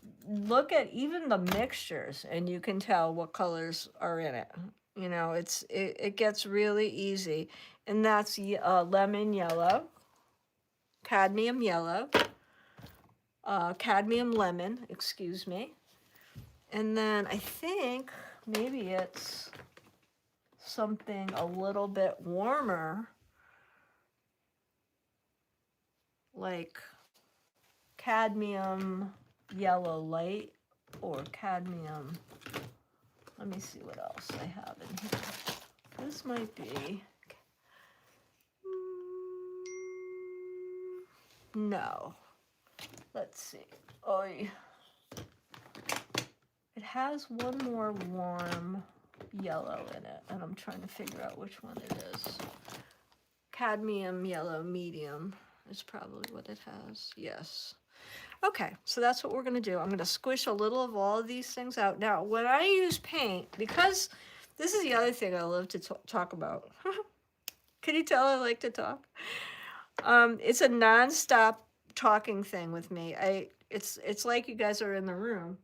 even the mixtures, and you can tell what colors are in it. You know, it gets really easy. And that's lemon yellow, cadmium yellow, cadmium lemon, excuse me. And then I think maybe it's something a little bit warmer, like cadmium yellow light, or cadmium, let me see what else I have in here. This might be, no, let's see. Oh, it has one more warm yellow in it, and I'm trying to figure out which one it is. Cadmium yellow medium is probably what it has. Yes. Okay, so that's what we're going to do. I'm going to squish a little of all of these things out. Now, when I use paint, because this is the other thing I love to talk about. Can you tell I like to talk? It's a non-stop talking thing with me. It's like you guys are in the room.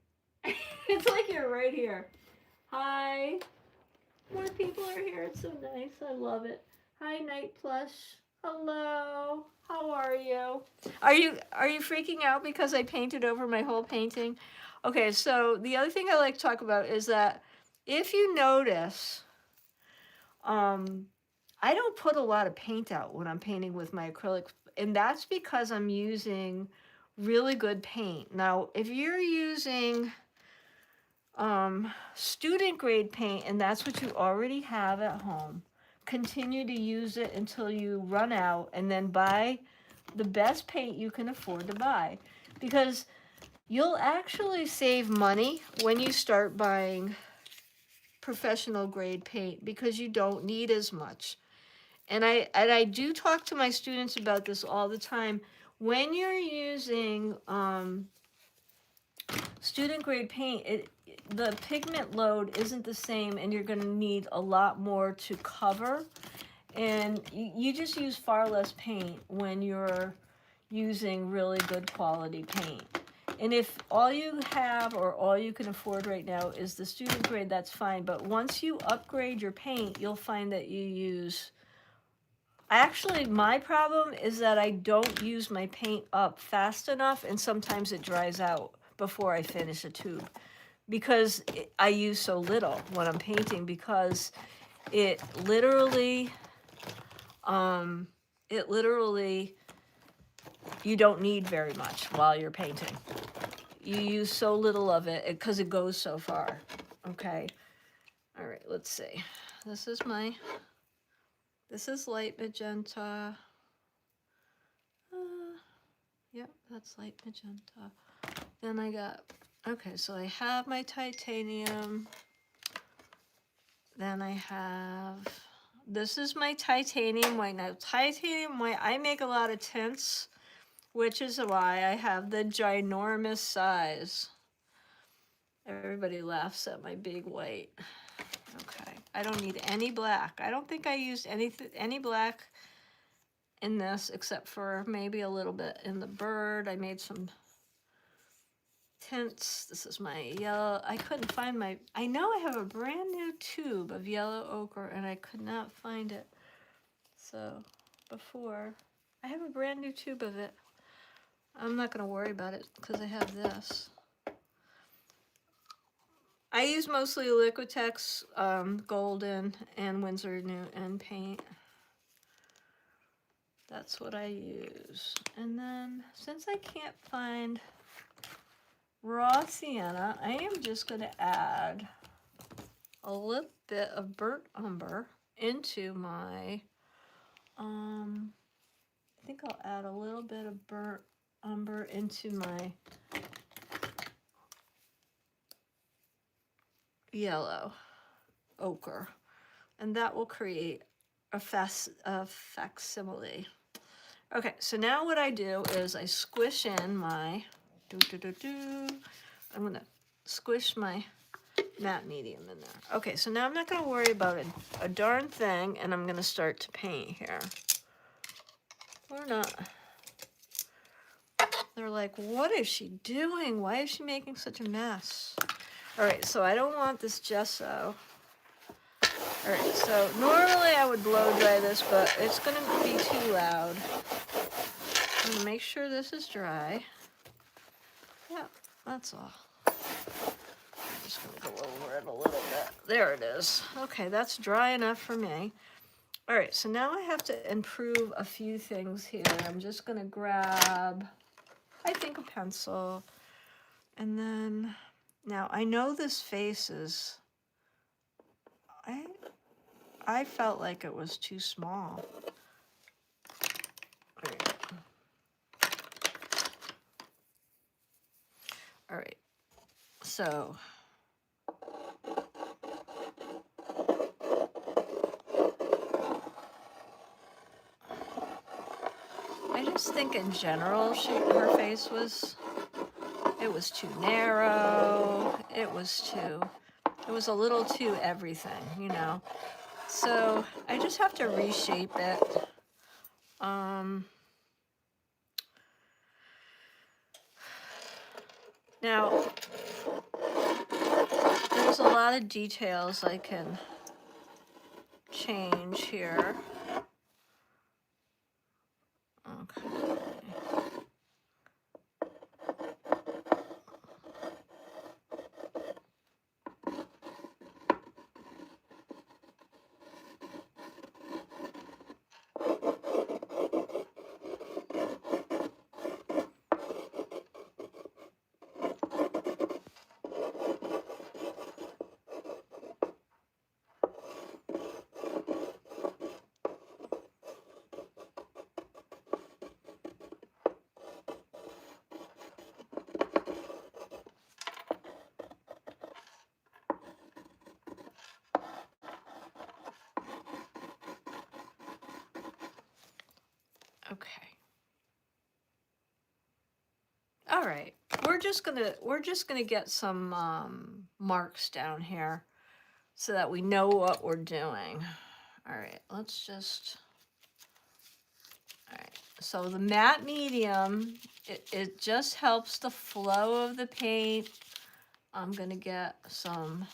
It's like you're right here. Hi. More people are here. It's so nice. I love it. Hi, Night Plush. Hello. How are you? Are you freaking out because I painted over my whole painting? Okay, so the other thing I like to talk about is that if you notice, I don't put a lot of paint out when I'm painting with my acrylics, and that's because I'm using really good paint. Now, if you're using student grade paint and that's what you already have at home, continue to use it until you run out, and then buy the best paint you can afford to buy, because you'll actually save money when you start buying professional grade paint, because you don't need as much. And I do talk to my students about this all the time. When you're using student grade paint, the pigment load isn't the same, and you're going to need a lot more to cover. And you just use far less paint when you're using really good quality paint. And if all you have or all you can afford right now is the student grade, that's fine. But once you upgrade your paint, you'll find that you use... Actually, my problem is that I don't use my paint up fast enough, and sometimes it dries out before I finish a tube, because I use so little when I'm painting, because it literally, you don't need very much while you're painting. You use so little of it because it goes so far. Okay. All right, let's see. This is light magenta. Yep, that's light magenta. Then I got, okay, so I have my titanium. Then I have, this is my titanium white. Now, titanium white, I make a lot of tints, which is why I have the ginormous size. Everybody laughs at my big white. Okay, I don't need any black. I don't think I used any black in this, except for maybe a little bit in the bird. I made some tints. This is my yellow. I couldn't find my, I know I have a brand new tube of yellow ochre, and I could not find it. So before, I have a brand new tube of it. I'm not going to worry about it because I have this. I use mostly Liquitex Golden and Winsor Newton paint. That's what I use. And then, since I can't find raw sienna, I am just going to add a little bit of burnt umber into my think I'll add a little bit of burnt umber into my yellow ochre, and that will create a facsimile. Okay, so now what I do is I squish in my, I'm gonna squish my matte medium in there. Okay, so now I'm not gonna worry about a darn thing, and I'm gonna start to paint here. Or not. They're like, what is she doing? Why is she making such a mess? All right, so I don't want this gesso. All right, so normally I would blow dry this, but it's gonna be too loud. I'm gonna make sure this is dry. Yeah, that's all. I'm just gonna go over it a little bit. There it is. Okay, that's dry enough for me. All right, so now I have to improve a few things here. I'm just gonna grab, I think, a pencil. And then, now I know this face is, I felt like it was too small. All right, so I just think in general her face was, it was too narrow, it was a little too everything, you know. So I just have to reshape it. Now, there's a lot of details I can change here. Okay. Okay. All right. We're just gonna get some marks down here so that we know what we're doing. All right. Let's just. All right. So the matte medium, it just helps the flow of the paint. I'm gonna get some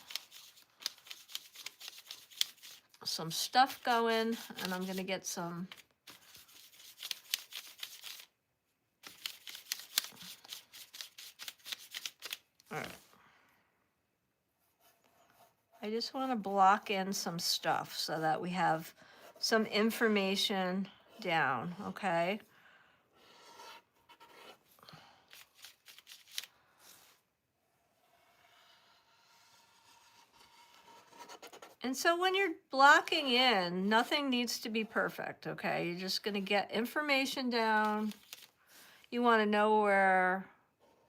stuff going, and I'm gonna get some. All right. I just want to block in some stuff so that we have some information down, okay? And so when you're blocking in, nothing needs to be perfect, okay? You're just going to get information down. You want to know where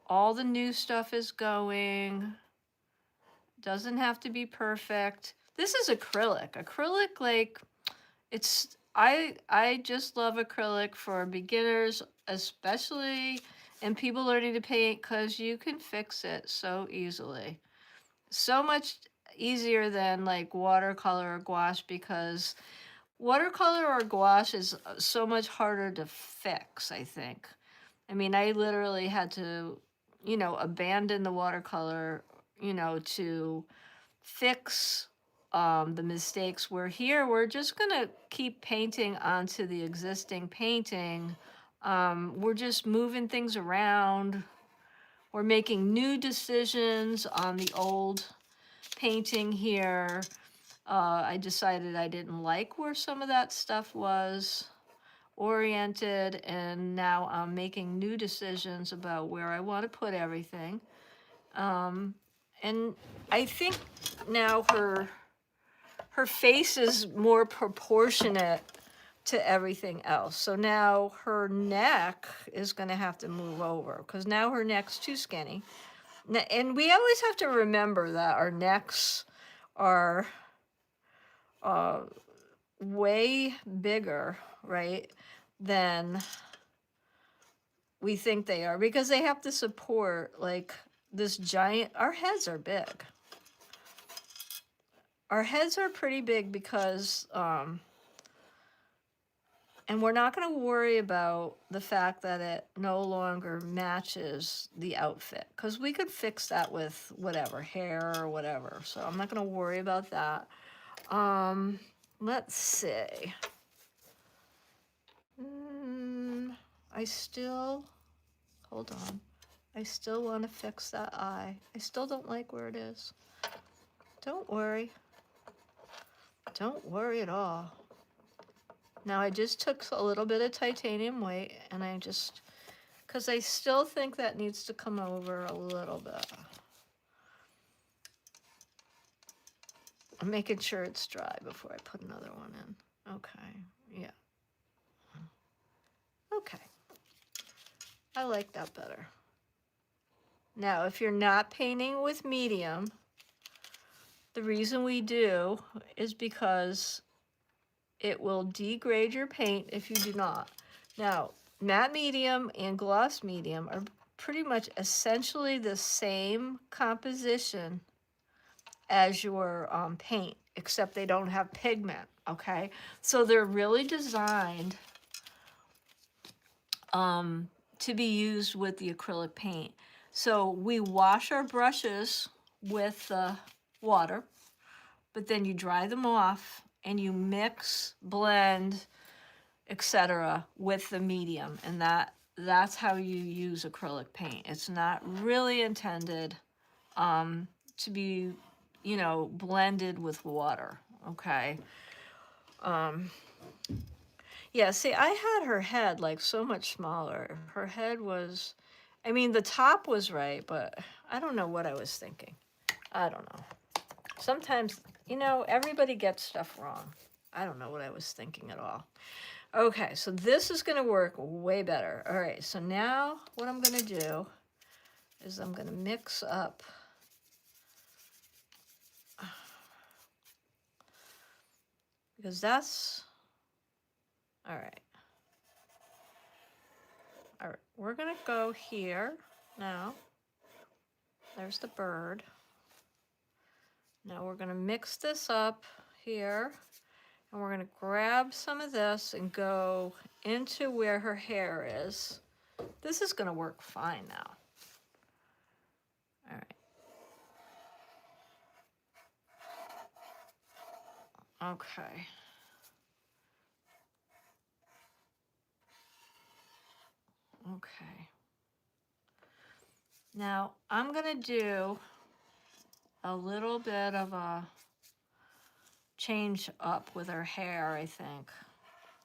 all the new stuff is going. Doesn't have to be perfect. This is acrylic. Acrylic, like, it's, I just love acrylic for beginners, especially, and people learning to paint, because you can fix it so easily. So much easier than like watercolor or gouache, because watercolor or gouache is so much harder to fix, I think. I mean, I literally had to, you know, abandon the watercolor, you know, to fix the mistakes. Where here, we're just gonna keep painting onto the existing painting. We're just moving things around. We're making new decisions on the old painting here. I decided I didn't like where some of that stuff was oriented, and now I'm making new decisions about where I want to put everything. And I think now her face is more proportionate to everything else. So now her neck is going to have to move over because now her neck's too skinny. And we always have to remember that our necks are way bigger, right, than we think they are, because they have to support like this giant, our heads are big. Our heads are pretty big because, and we're not going to worry about the fact that it no longer matches the outfit, because we could fix that with whatever, hair or whatever. So I'm not going to worry about that. Let's see. I still, hold on. I still want to fix that eye. I still don't like where it is. Don't worry. Don't worry at all. Now I just took a little bit of titanium white and I just, because I still think that needs to come over a little bit. I'm making sure it's dry before I put another one in. Okay, yeah. Okay. I like that better. Now, if you're not painting with medium, the reason we do is because it will degrade your paint if you do not. Now, matte medium and gloss medium are pretty much essentially the same composition as your paint, except they don't have pigment, okay? So they're really designed to be used with the acrylic paint. So we wash our brushes with water, but then you dry them off and you mix, blend, etc. with the medium, and that's how you use acrylic paint. It's not really intended to be, you know, blended with water, okay? Yeah, see, I had her head like so much smaller. Her head was, I mean, the top was right, but I don't know what I was thinking. I don't know. Sometimes, you know, everybody gets stuff wrong. I don't know what I was thinking at all. Okay, so this is going to work way better. All right, so now what I'm going to do is I'm going to mix up because that's, all right. All right, we're going to go here now. There's the bird. Now we're going to mix this up here, and we're going to grab some of this and go into where her hair is. This is going to work fine now. All right. Okay. Okay. Now I'm going to do a little bit of a change up with her hair, I think,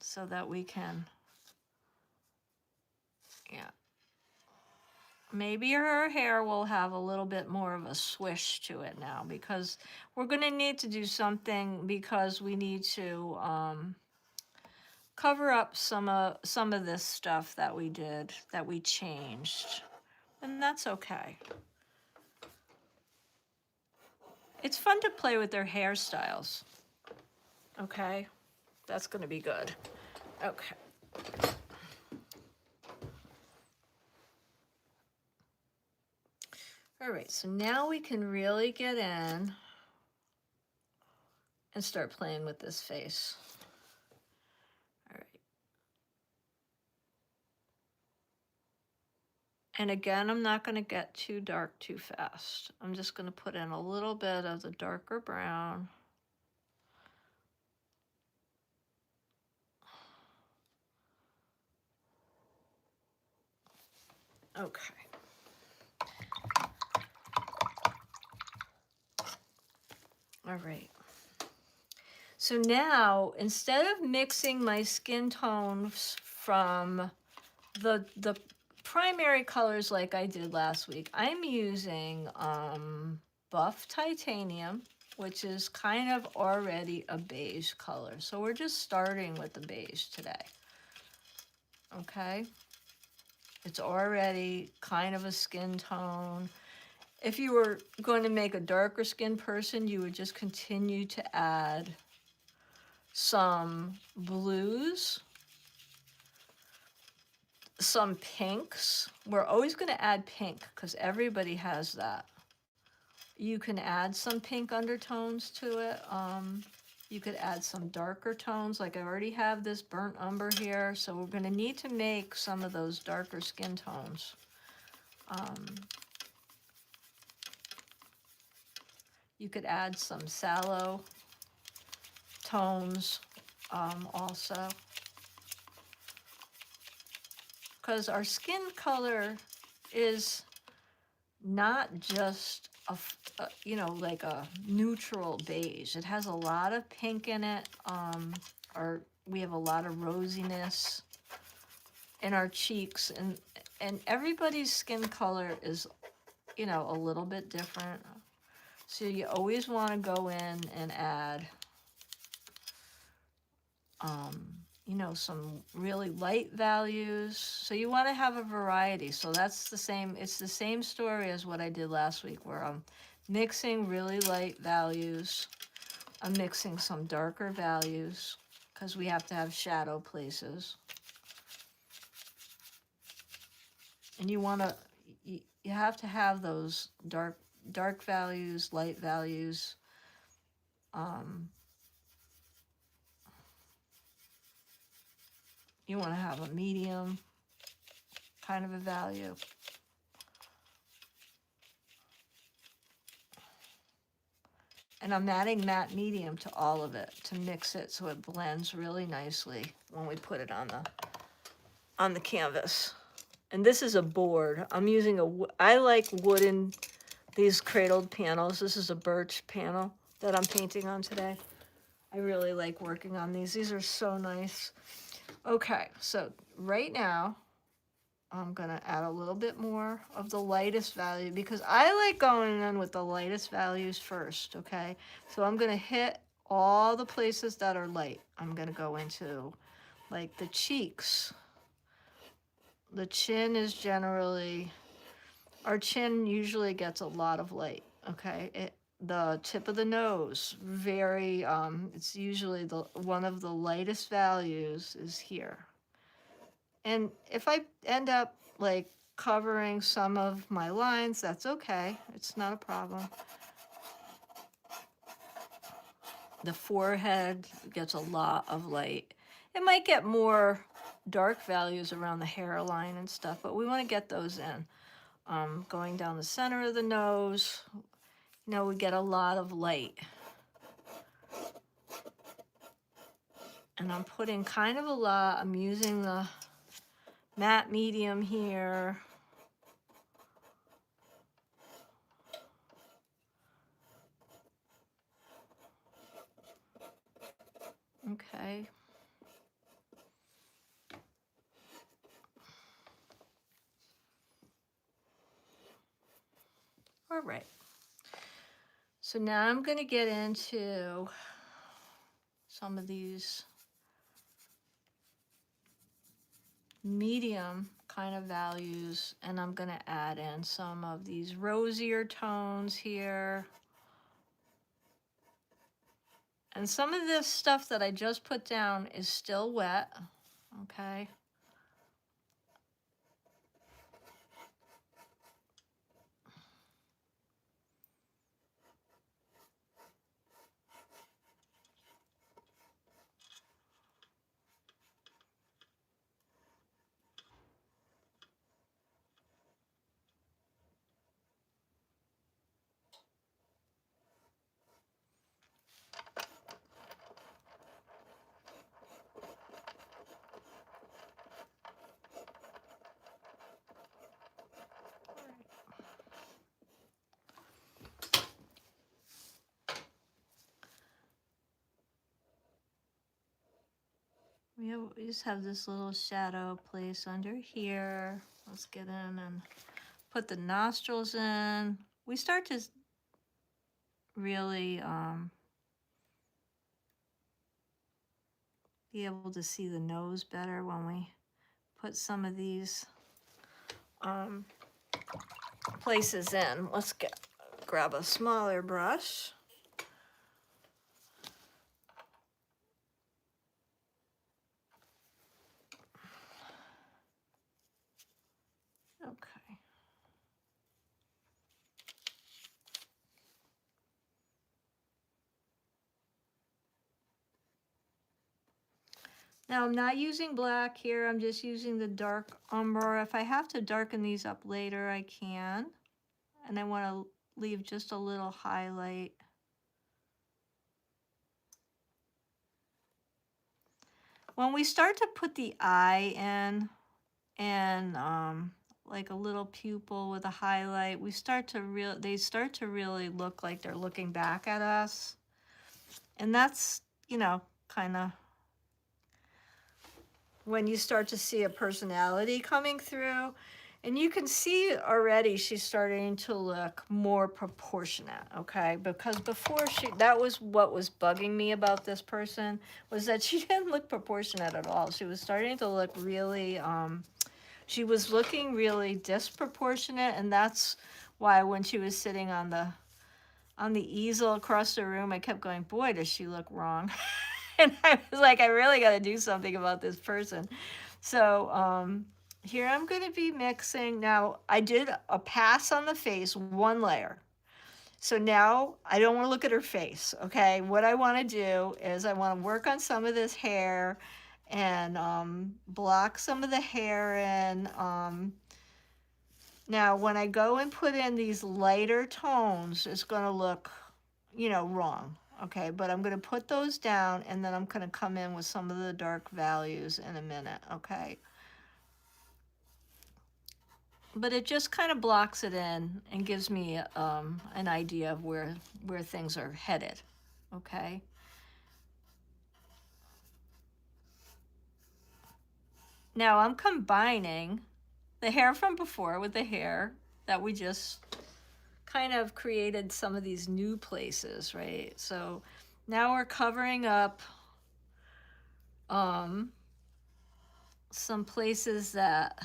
so that we can, yeah. Maybe her hair will have a little bit more of a swish to it now, because we're going to need to do something, because we need to cover up some of this stuff that we did, that we changed, and that's okay. It's fun to play with their hairstyles. Okay, that's going to be good. Okay. All right, so now we can really get in and start playing with this face. All right. And again, I'm not going to get too dark too fast. I'm just going to put in a little bit of the darker brown. Okay. All right. So now, instead of mixing my skin tones from the primary colors like I did last week, I'm using buff titanium which is kind of already a beige color. So we're just starting with the beige today. Okay? It's already kind of a skin tone. If you were going to make a darker skinned person, you would just continue to add some blues, some pinks. We're always going to add pink because everybody has that. You can add some pink undertones to it. You could add some darker tones. Like I already have this burnt umber here, so we're going to need to make some of those darker skin tones. You could add some sallow tones also. Because our skin color is not just like a neutral beige. It has a lot of pink in it, or we have a lot of rosiness in our cheeks, and everybody's skin color is, a little bit different. So you always want to go in and add, some really light values. So you want to have a variety. So that's the same, it's the same story as what I did last week, where I'm mixing really light values. I'm mixing some darker values because we have to have shadow places. And you want to, you have to have those dark values, light values. You want to have a medium kind of a value. And I'm adding matte medium to all of it to mix it so it blends really nicely when we put it on the canvas. And this is a board. I'm using I like wooden, these cradled panels. This is a birch panel that I'm painting on today. I really like working on these. These are so nice. Okay, so right now, I'm gonna add a little bit more of the lightest value because I like going in with the lightest values first, okay? So I'm gonna hit all the places that are light. I'm gonna go into like the cheeks. The chin is generally, our chin usually gets a lot of light, okay? The tip of the nose, very, it's usually one of the lightest values is here. And if I end up like covering some of my lines, that's okay. It's not a problem. The forehead gets a lot of light. It might get more dark values around the hairline and stuff, but we want to get those in. Going down the center of the nose, we get a lot of light. And I'm putting kind of a lot. I'm using the matte medium here. Okay. All right. So now I'm going to get into some of these medium kind of values, and I'm going to add in some of these rosier tones here. And some of this stuff that I just put down is still wet, okay? We just have this little shadow place under here. Let's get in and put the nostrils in. We start to really be able to see the nose better when we put some of these places in. Let's grab a smaller brush. Okay. Now I'm not using black here, I'm just using the dark umber. If I have to darken these up later, I can. And I want to leave just a little highlight. When we start to put the eye in and like a little pupil with a highlight, they start to really look like they're looking back at us. And that's, you know, kind of when you start to see a personality coming through. And you can see already she's starting to look more proportionate, okay? Because before that was what was bugging me about this person, was that she didn't look proportionate at all. She was starting to look really, she was looking really disproportionate, and that's why when she was sitting on the easel across the room, I kept going, boy, does she look wrong. And I was like, I really got to do something about this person. So here I'm going to be mixing. Now, I did a pass on the face, one layer. So now I don't want to look at her face, okay? What I want to do is I want to work on some of this hair and block some of the hair in. Now, when I go and put in these lighter tones, it's going to look, you know, wrong. Okay, but I'm going to put those down, and then I'm going to come in with some of the dark values in a minute, okay? But it just kind of blocks it in and gives me an idea of where things are headed, okay? Now I'm combining the hair from before with the hair that we just kind of created some of these new places, right? So now we're covering up some places that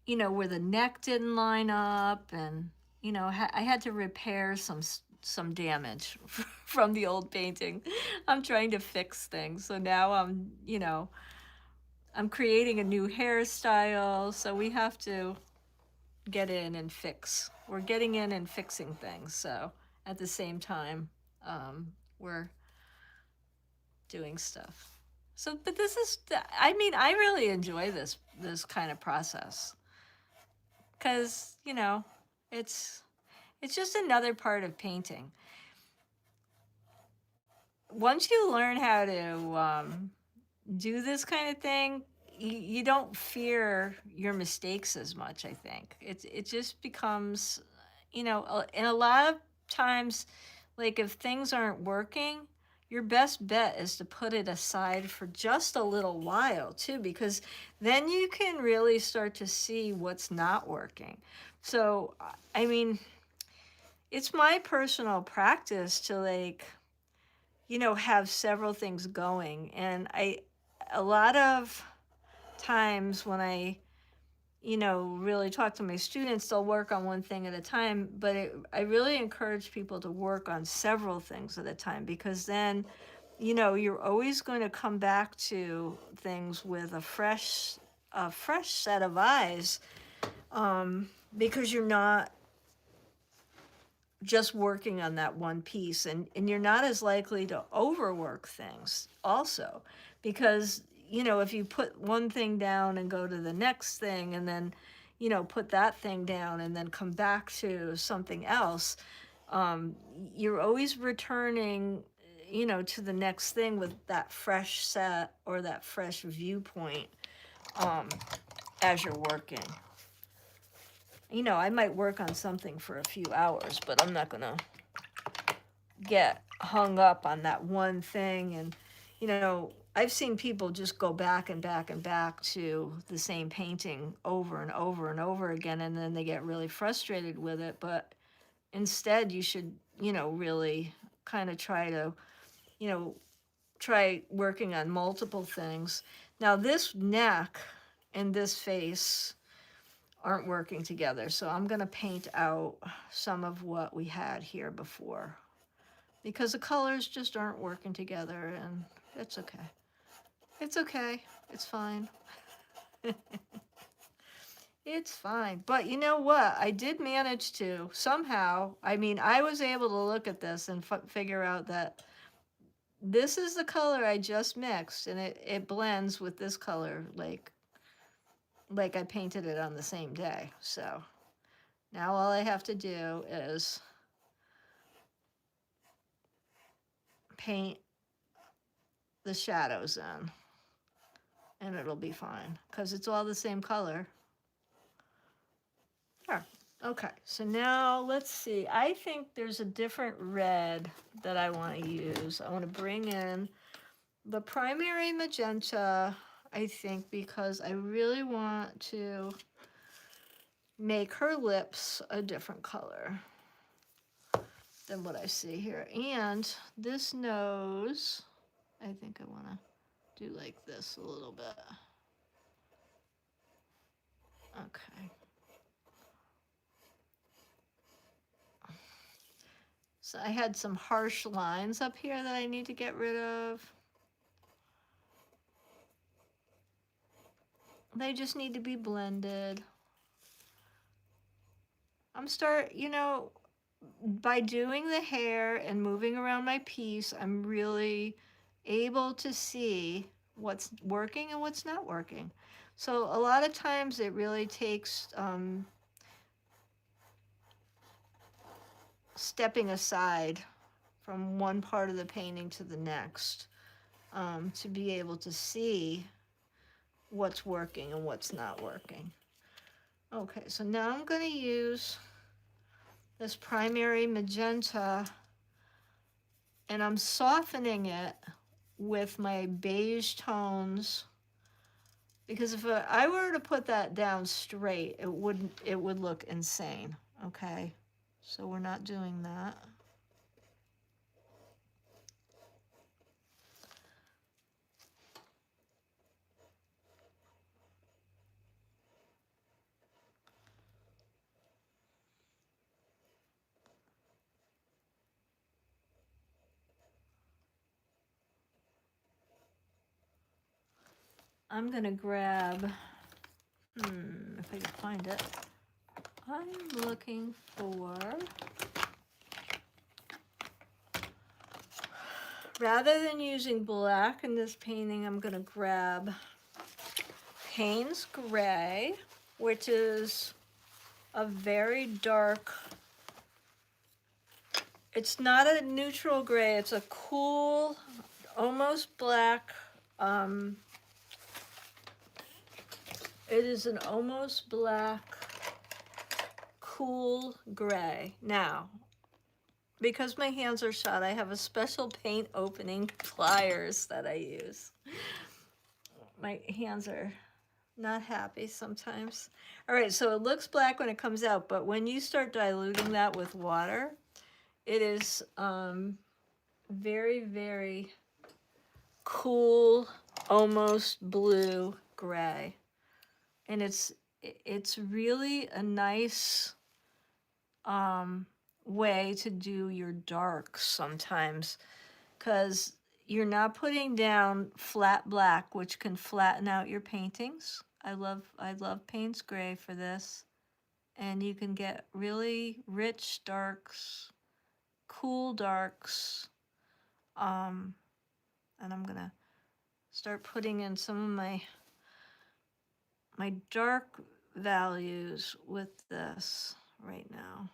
you know, where the neck didn't line up, and you know, I had to repair some damage from the old painting. I'm trying to fix things, so now I'm, you know, I'm creating a new hairstyle, so we have to get in and fix. We're getting in and fixing things, so at the same time, we're doing stuff. So, but this is, I mean, I really enjoy this kind of process, because you know, it's just another part of painting. Once you learn how to do this kind of thing, you don't fear your mistakes as much. I think it just becomes, you know, and a lot of times, like if things aren't working, your best bet is to put it aside for just a little while too, because then you can really start to see what's not working. So, I mean, it's my personal practice to, like, you know, have several things going. And a lot of times when I, you know, really talk to my students, they'll work on one thing at a time, but I really encourage people to work on several things at a time, because then, you know, you're always going to come back to things with a fresh set of eyes, because you're not just working on that one piece, and you're not as likely to overwork things also, because you know, if you put one thing down and go to the next thing, and then you know, put that thing down and then come back to something else, you're always returning, you know, to the next thing with that fresh set or that fresh viewpoint as you're working. You know, I might work on something for a few hours, but I'm not gonna get hung up on that one thing. And, you know, I've seen people just go back and back and back to the same painting over and over and over again, and then they get really frustrated with it. But instead, you should, really kind of try to, you know, try working on multiple things. Now, this neck and this face aren't working together, so I'm going to paint out some of what we had here before because the colors just aren't working together, and it's okay. It's okay. It's fine. It's fine. But you know what? I did manage to somehow, I mean, I was able to look at this and figure out that this is the color I just mixed, and it blends with this color like I painted it on the same day. So now all I have to do is paint the shadows in, and it'll be fine because it's all the same color. There. Okay, so now let's see. I think there's a different red that I want to use. I want to bring in the primary magenta, I think, because I really want to make her lips a different color than what I see here. And this nose, I think I want to do like this a little bit. Okay. So I had some harsh lines up here that I need to get rid of. They just need to be blended. By doing the hair and moving around my piece, I'm really able to see what's working and what's not working. So a lot of times it really takes stepping aside from one part of the painting to the next to be able to see what's working and what's not working. Okay, so now I'm going to use this primary magenta, and I'm softening it with my beige tones, because if I were to put that down straight, it would look insane. Okay, so we're not doing that. I'm gonna grab, if I can find it. I'm looking for, rather than using black in this painting, I'm gonna grab Payne's Gray, which is a very dark, it's not a neutral gray, it's a cool, almost black, it is an almost black, cool gray. Now, because my hands are shut, I have a special paint opening pliers that I use. My hands are not happy sometimes. All right, so it looks black when it comes out, but when you start diluting that with water, it is very, very cool, almost blue gray. And it's really a nice way to do your darks sometimes, because you're not putting down flat black, which can flatten out your paintings. I love Payne's Gray for this. And you can get really rich darks, cool darks. And I'm gonna start putting in some of my dark values with this right now.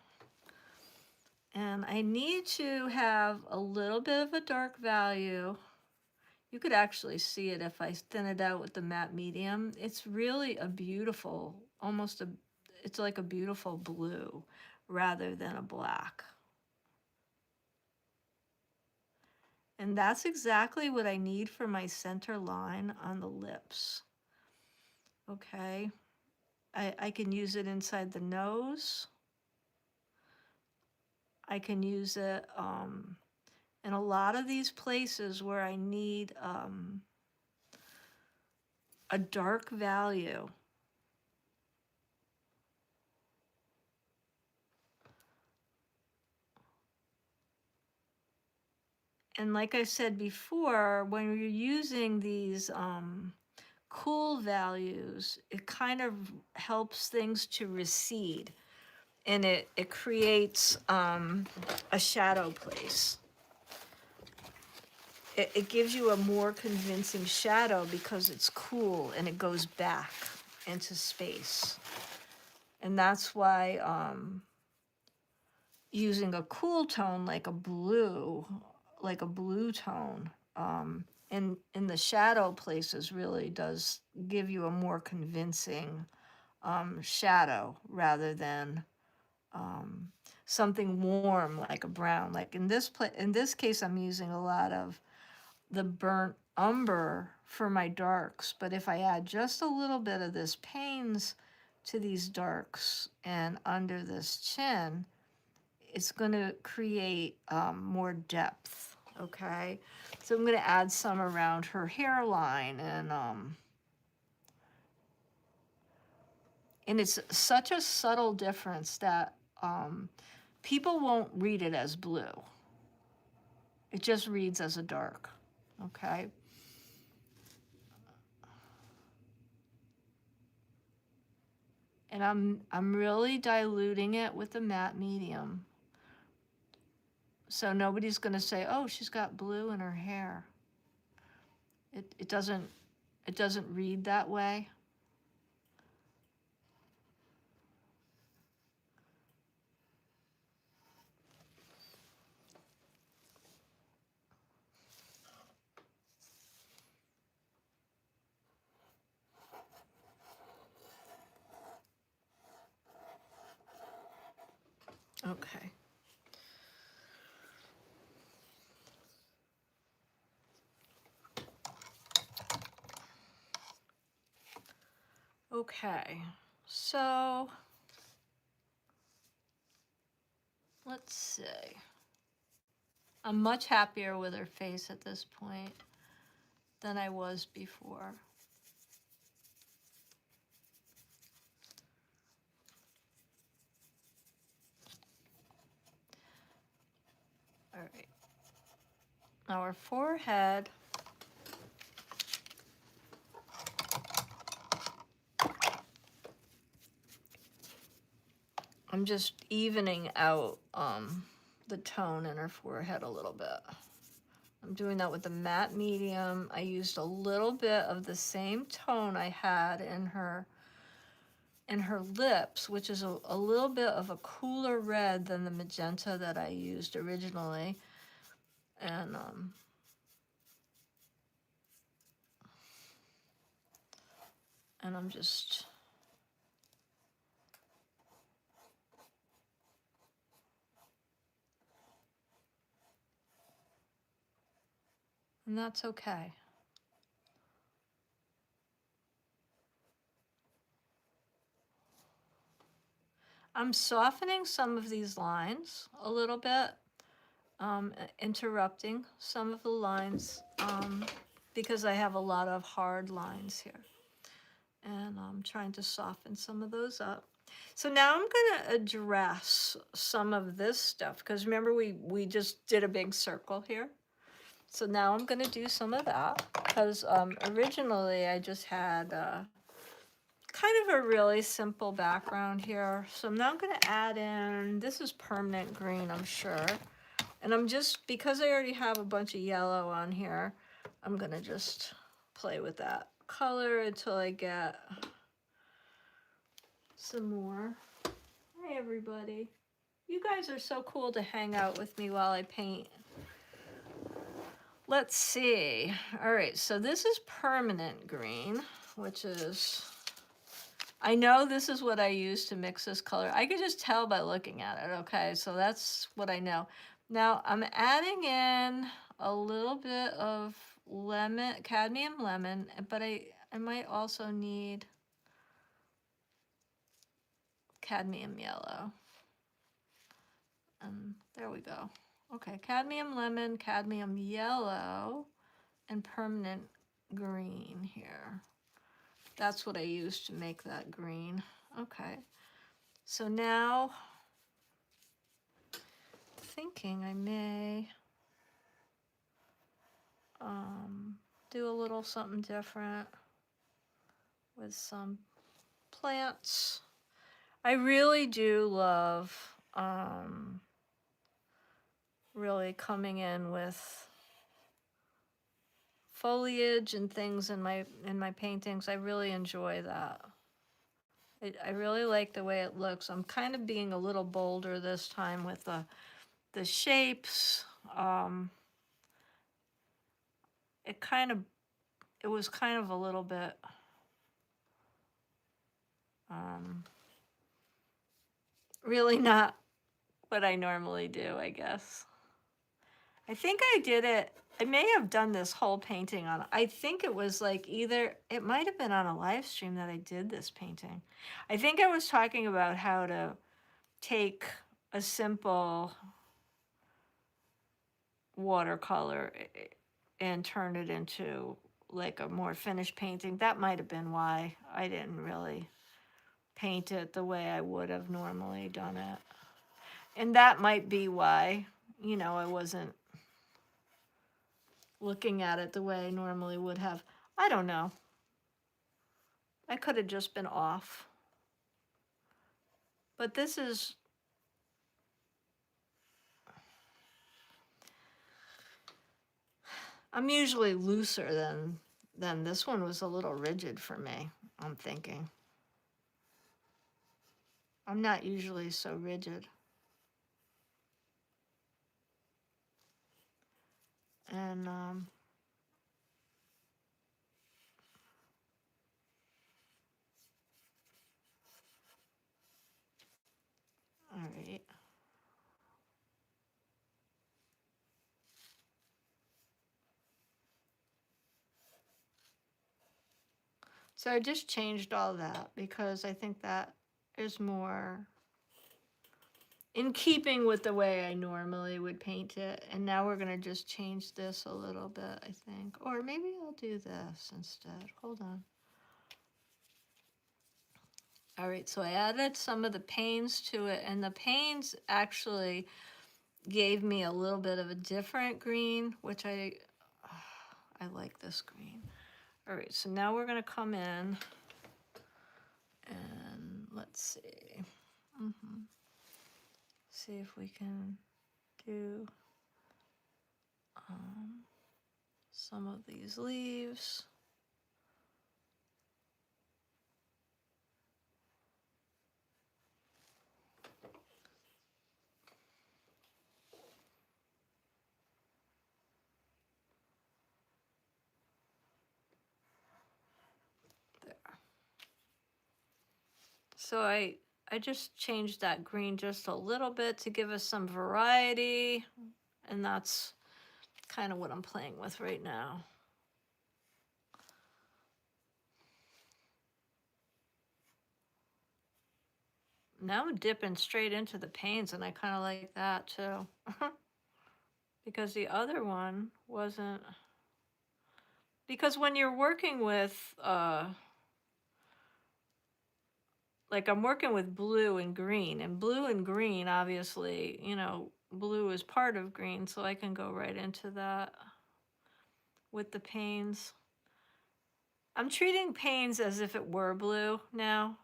And I need to have a little bit of a dark value. You could actually see it if I thin it out with the matte medium. It's really a beautiful, it's like a beautiful blue rather than a black. And that's exactly what I need for my center line on the lips. Okay. I can use it inside the nose. I can use it in a lot of these places where I need a dark value. And like I said before, when you're using these cool values, it kind of helps things to recede, and it creates a shadow place. It gives you a more convincing shadow because it's cool and it goes back into space. And that's why using a cool tone like a blue tone in the shadow places really does give you a more convincing shadow rather than something warm like a brown. Like in this case, I'm using a lot of the burnt umber for my darks, but if I add just a little bit of this Payne's to these darks and under this chin, it's going to create more depth. Okay, so I'm going to add some around her hairline, and it's such a subtle difference that people won't read it as blue. It just reads as a dark. Okay. And I'm really diluting it with the matte medium. So nobody's going to say, "Oh, she's got blue in her hair." It doesn't read that way. Okay. Okay. So let's see. I'm much happier with her face at this point than I was before. All right. Now our forehead. I'm just evening out the tone in her forehead a little bit. I'm doing that with the matte medium. I used a little bit of the same tone I had in her lips, which is a little bit of a cooler red than the magenta that I used originally. And I'm just and that's okay. I'm softening some of these lines a little bit, interrupting some of the lines because I have a lot of hard lines here. And I'm trying to soften some of those up. So now I'm going to address some of this stuff because remember we just did a big circle here. So now I'm going to do some of that because originally I just had kind of a really simple background here. So now I'm going to add in, this is permanent green, I'm sure. And I'm just, because I already have a bunch of yellow on here, I'm going to just play with that color until I get some more. Hi, everybody. You guys are so cool to hang out with me while I paint. Let's see. All right, so this is permanent green, which is, I know this is what I use to mix this color. I could just tell by looking at it, okay? So that's what I know. Now I'm adding in a little bit of lemon, cadmium lemon, but I might also need cadmium yellow. And there we go. Okay, cadmium lemon, cadmium yellow, and permanent green here. That's what I used to make that green. Okay, so now thinking I may do a little something different with some plants. I really do love really coming in with foliage and things in my paintings. I really enjoy that. I really like the way it looks. I'm kind of being a little bolder this time with the shapes. It was kind of a little bit really not what I normally do, I guess. I think I did it. I may have done this whole painting on, I think it was like either, it might have been on a live stream that I did this painting. I think I was talking about how to take a simple watercolor and turn it into like a more finished painting. That might have been why I didn't really paint it the way I would have normally done it. And that might be why, you know, I wasn't looking at it the way I normally would have. I don't know. I could have just been off. But this is, I'm usually looser than this one was a little rigid for me, I'm thinking. I'm not usually so rigid. And all right. So I just changed all that because I think that is more in keeping with the way I normally would paint it. And now we're going to just change this a little bit, I think. Or maybe I'll do this instead. Hold on. All right, so I added some of the panes to it, and the panes actually gave me a little bit of a different green, which I like this green. All right, so now we're going to come in and let's see. See if we can do some of these leaves. There. So I just changed that green just a little bit to give us some variety, and that's kind of what I'm playing with right now. Now I'm dipping straight into the panes, and I kind of like that too. Because the other one wasn't. Because when you're working with, like I'm working with blue and green, obviously, you know, blue is part of green, so I can go right into that with the panes. I'm treating panes as if it were blue now.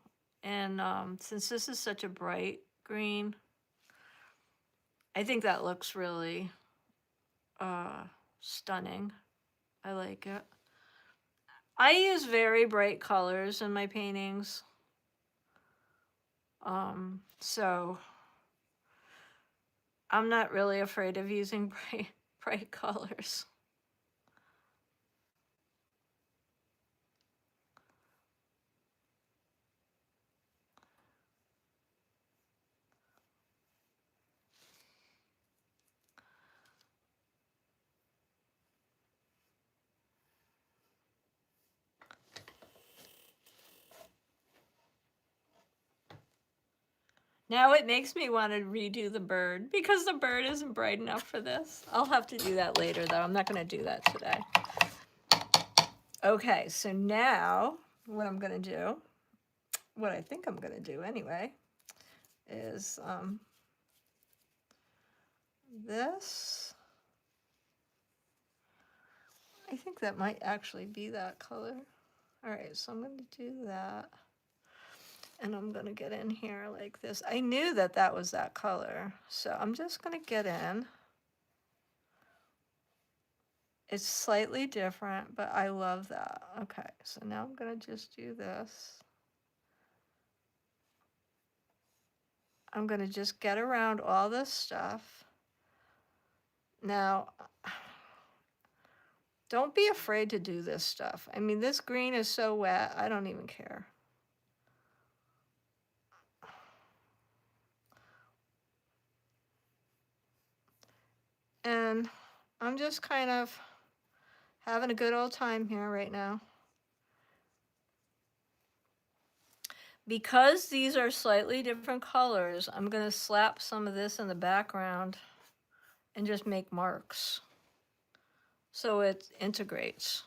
And since this is such a bright green, I think that looks really stunning. I like it. I use very bright colors in my paintings. So I'm not really afraid of using bright colors. Now it makes me want to redo the bird because the bird isn't bright enough for this. I'll have to do that later though. I'm not going to do that today. Okay, so now what I'm going to do, what I think I'm going to do anyway, is this. I think that might actually be that color. All right, so I'm going to do that. And I'm going to get in here like this. I knew that that was that color, so I'm just going to get in. It's slightly different, but I love that. Okay, so now I'm going to just do this. I'm going to just get around all this stuff. Now, don't be afraid to do this stuff. I mean, this green is so wet, I don't even care. And I'm just kind of having a good old time here right now. Because these are slightly different colors, I'm going to slap some of this in the background and just make marks so it integrates.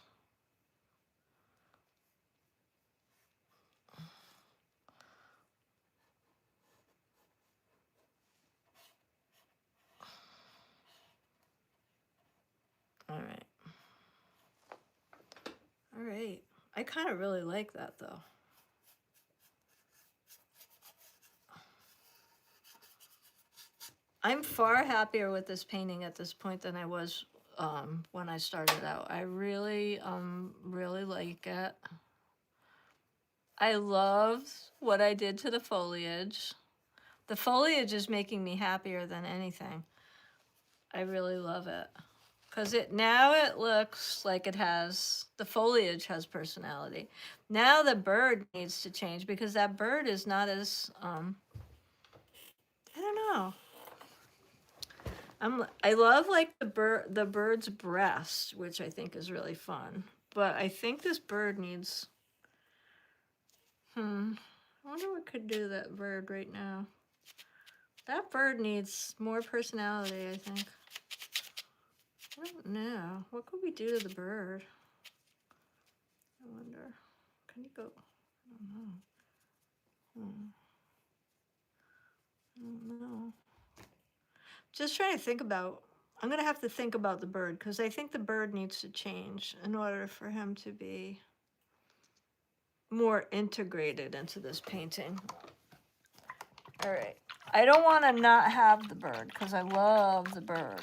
All right. All right. I kind of really like that though. I'm far happier with this painting at this point than I was when I started out. I really like it. I love what I did to the foliage. The foliage is making me happier than anything. I really love it. Because now it looks like it has, the foliage has personality. Now the bird needs to change because that bird is not as, I don't know. I love like the bird's breast, which I think is really fun. But I think this bird needs, I wonder what could do that bird right now. That bird needs more personality, I think. I don't know. What could we do to the bird? I wonder. Can you go? I don't know. I don't know. Just trying to think about, I'm going to have to think about the bird because I think the bird needs to change in order for him to be more integrated into this painting. All right. I don't want to not have the bird because I love the bird.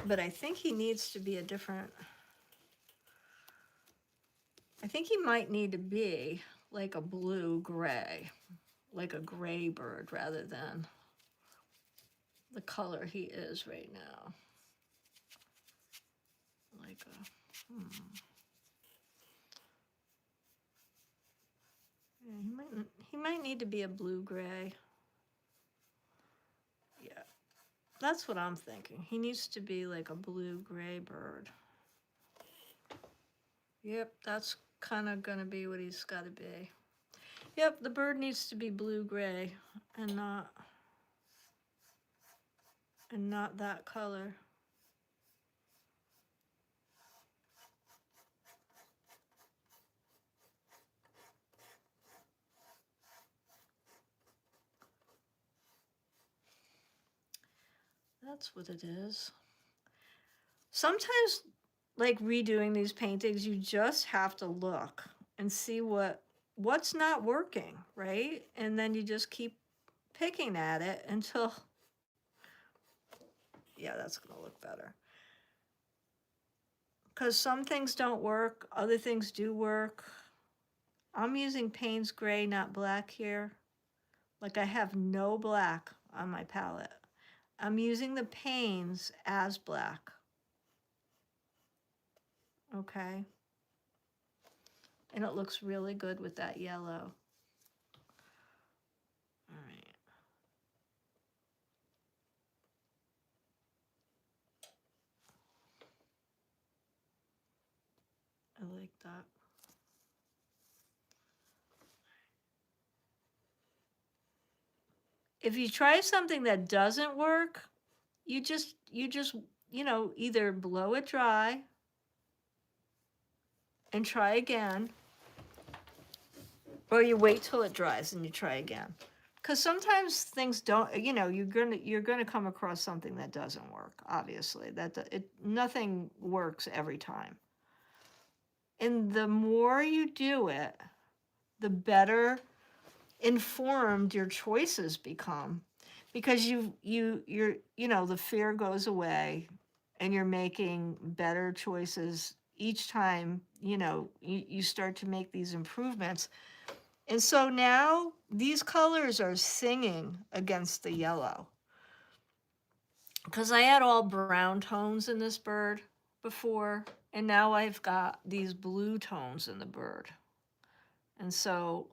But I think he needs to be a different, I think he might need to be like a blue-gray, like a gray bird rather than the color he is right now. Like a, yeah, he might need to be a blue-gray. Yeah, that's what I'm thinking. He needs to be like a blue-gray bird. Yep, that's kind of gonna be what he's got to be. Yep, the bird needs to be blue-gray and not that color. That's what it is. Sometimes, like redoing these paintings, you just have to look and see what's not working, right? And then you just keep picking at it until, yeah, that's gonna look better. Because some things don't work, other things do work. I'm using Payne's Gray, not black here. Like I have no black on my palette. I'm using the Payne's as black. Okay. And it looks really good with that yellow. All right. I like that. if you try something that doesn't work, you just, either blow it dry and try again, or you wait till it dries and you try again. Because sometimes things don't, you're gonna come across something that doesn't work. Obviously, nothing works every time. And the more you do it, the better informed your choices become, because the fear goes away, and you're making better choices each time. You start to make these improvements. And so now these colors are singing against the yellow, because I had all brown tones in this bird before, and now I've got these blue tones in the bird. And so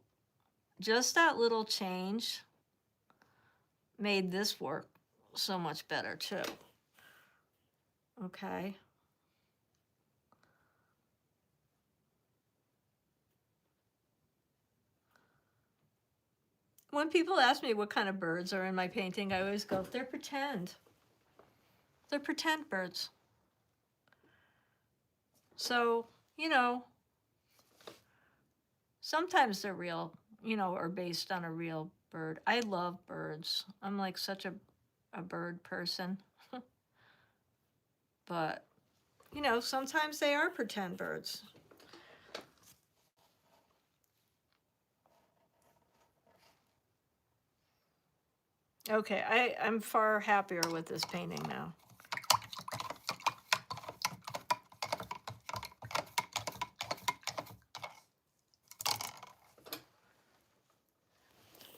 just that little change made this work so much better too. Okay. When people ask me what kind of birds are in my painting, I always go, they're pretend. They're pretend birds. So, sometimes they're real, or based on a real bird. I love birds. I'm like such a bird person. But, sometimes they are pretend birds. Okay, I'm far happier with this painting now.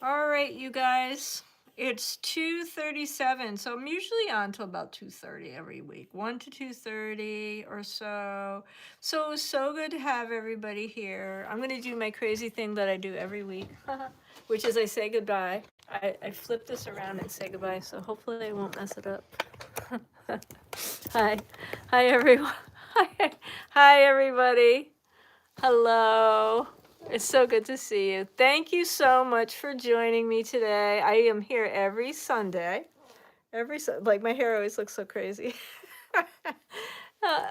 All right, you guys, it's 2:37, so I'm usually on till about 2:30 every week, 1 to 2:30 or so. So it was so good to have everybody here. I'm gonna do my crazy thing that I do every week, which is I say goodbye. I flip this around and say goodbye, so hopefully I won't mess it up. Hi everyone. Hi everybody. Hello. It's so good to see you. Thank you so much for joining me today. I am here every Sunday. Like my hair always looks so crazy.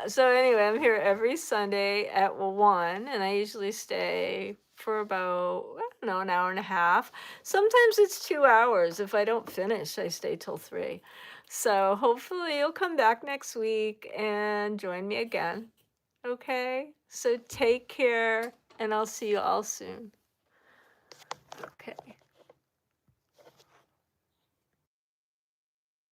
So anyway, I'm here every Sunday at 1, and I usually stay for about, I don't know, an hour and a half. Sometimes it's 2 hours. If I don't finish, I stay till 3. So hopefully you'll come back next week and join me again. Okay? So take care, and I'll see you all soon. Okay.